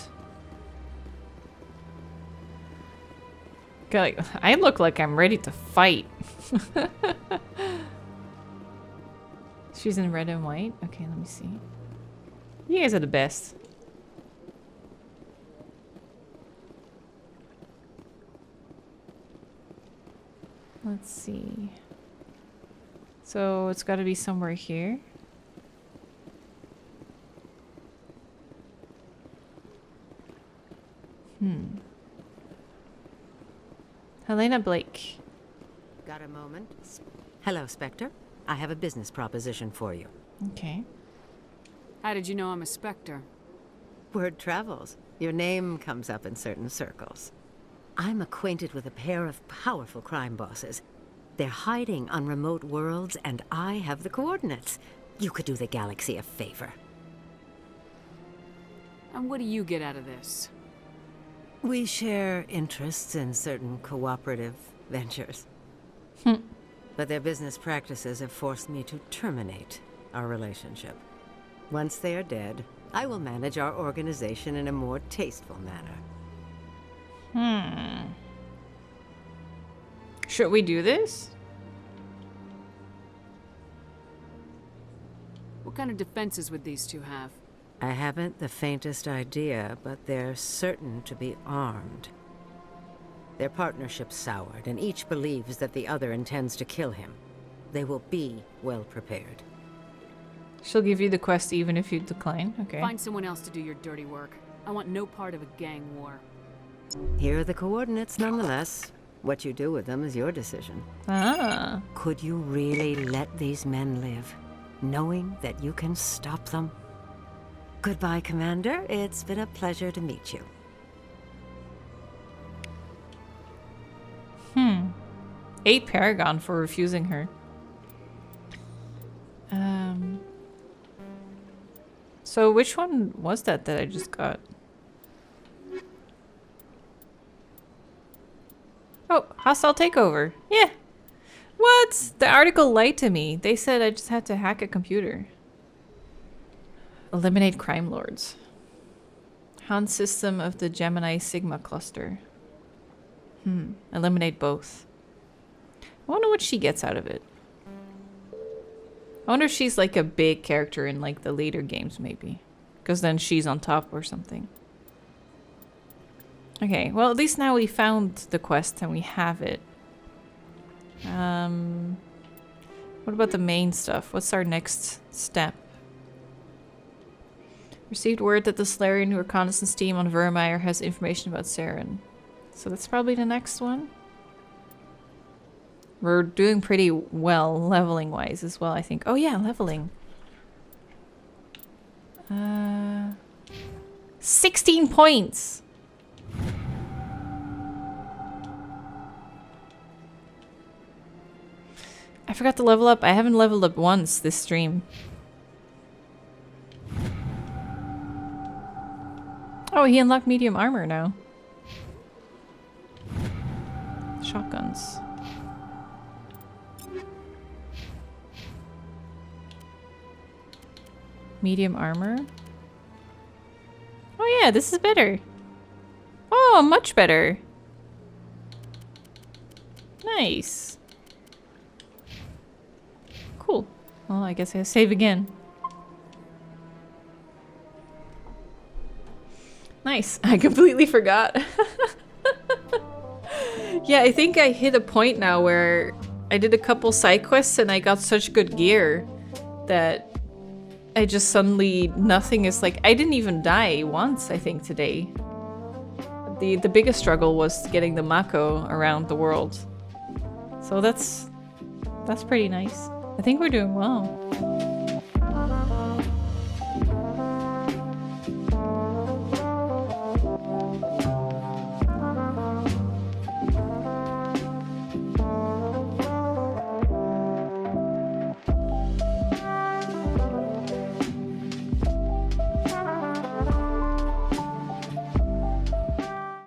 Like, I look like I'm ready to fight. She's in red and white. Okay, let me see. You guys are the best. Let's see. So it's got to be somewhere here. Helena Blake. Got a moment? Hello, Spectre. I have a business proposition for you. Okay. How did you know I'm a Spectre? Word travels. Your name comes up in certain circles. I'm acquainted with a pair of powerful crime bosses. They're hiding on remote worlds, and I have the coordinates. You could do the galaxy a favor. And what do you get out of this? We share interests in certain cooperative ventures. But their business practices have forced me to terminate our relationship. Once they are dead, I will manage our organization in a more tasteful manner. Should we do this? What kind of defenses would these two have? I haven't the faintest idea, but they're certain to be armed. Their partnership's soured, and each believes that the other intends to kill him. They will be well prepared. She'll give you the quest even if you decline. Okay. Find someone else to do your dirty work. I want no part of a gang war. Here are the coordinates nonetheless. What you do with them is your decision. Ah. Could you really let these men live, knowing that you can stop them? Goodbye, Commander. It's been a pleasure to meet you. 8 Paragon for refusing her. So which one was that I just got? Oh, hostile takeover. Yeah. What? The article lied to me. They said I just had to hack a computer. Eliminate crime lords. Hunt system of the Gemini Sigma cluster. Eliminate both. I wonder what she gets out of it. I wonder if she's like a big character in like the later games maybe. Because then she's on top or something. Okay, well at least now we found the quest and we have it. What about the main stuff? What's our next step? Received word that the Solarian reconnaissance team on Vermeer has information about Saren. So that's probably the next one. We're doing pretty well leveling wise as well, I think. Oh yeah, leveling. 16 points. I forgot to level up. I haven't leveled up once this stream. Oh, he unlocked medium armor now. Shotguns. Medium armor. Oh yeah, this is better. Oh, much better. Nice. Cool. Well, I guess I save again. Nice. I completely forgot. Yeah, I think I hit a point now where I did a couple side quests and I got such good gear that I just suddenly, nothing is like, I didn't even die once, I think, today. The biggest struggle was getting the Mako around the world. So that's pretty nice. I think we're doing well.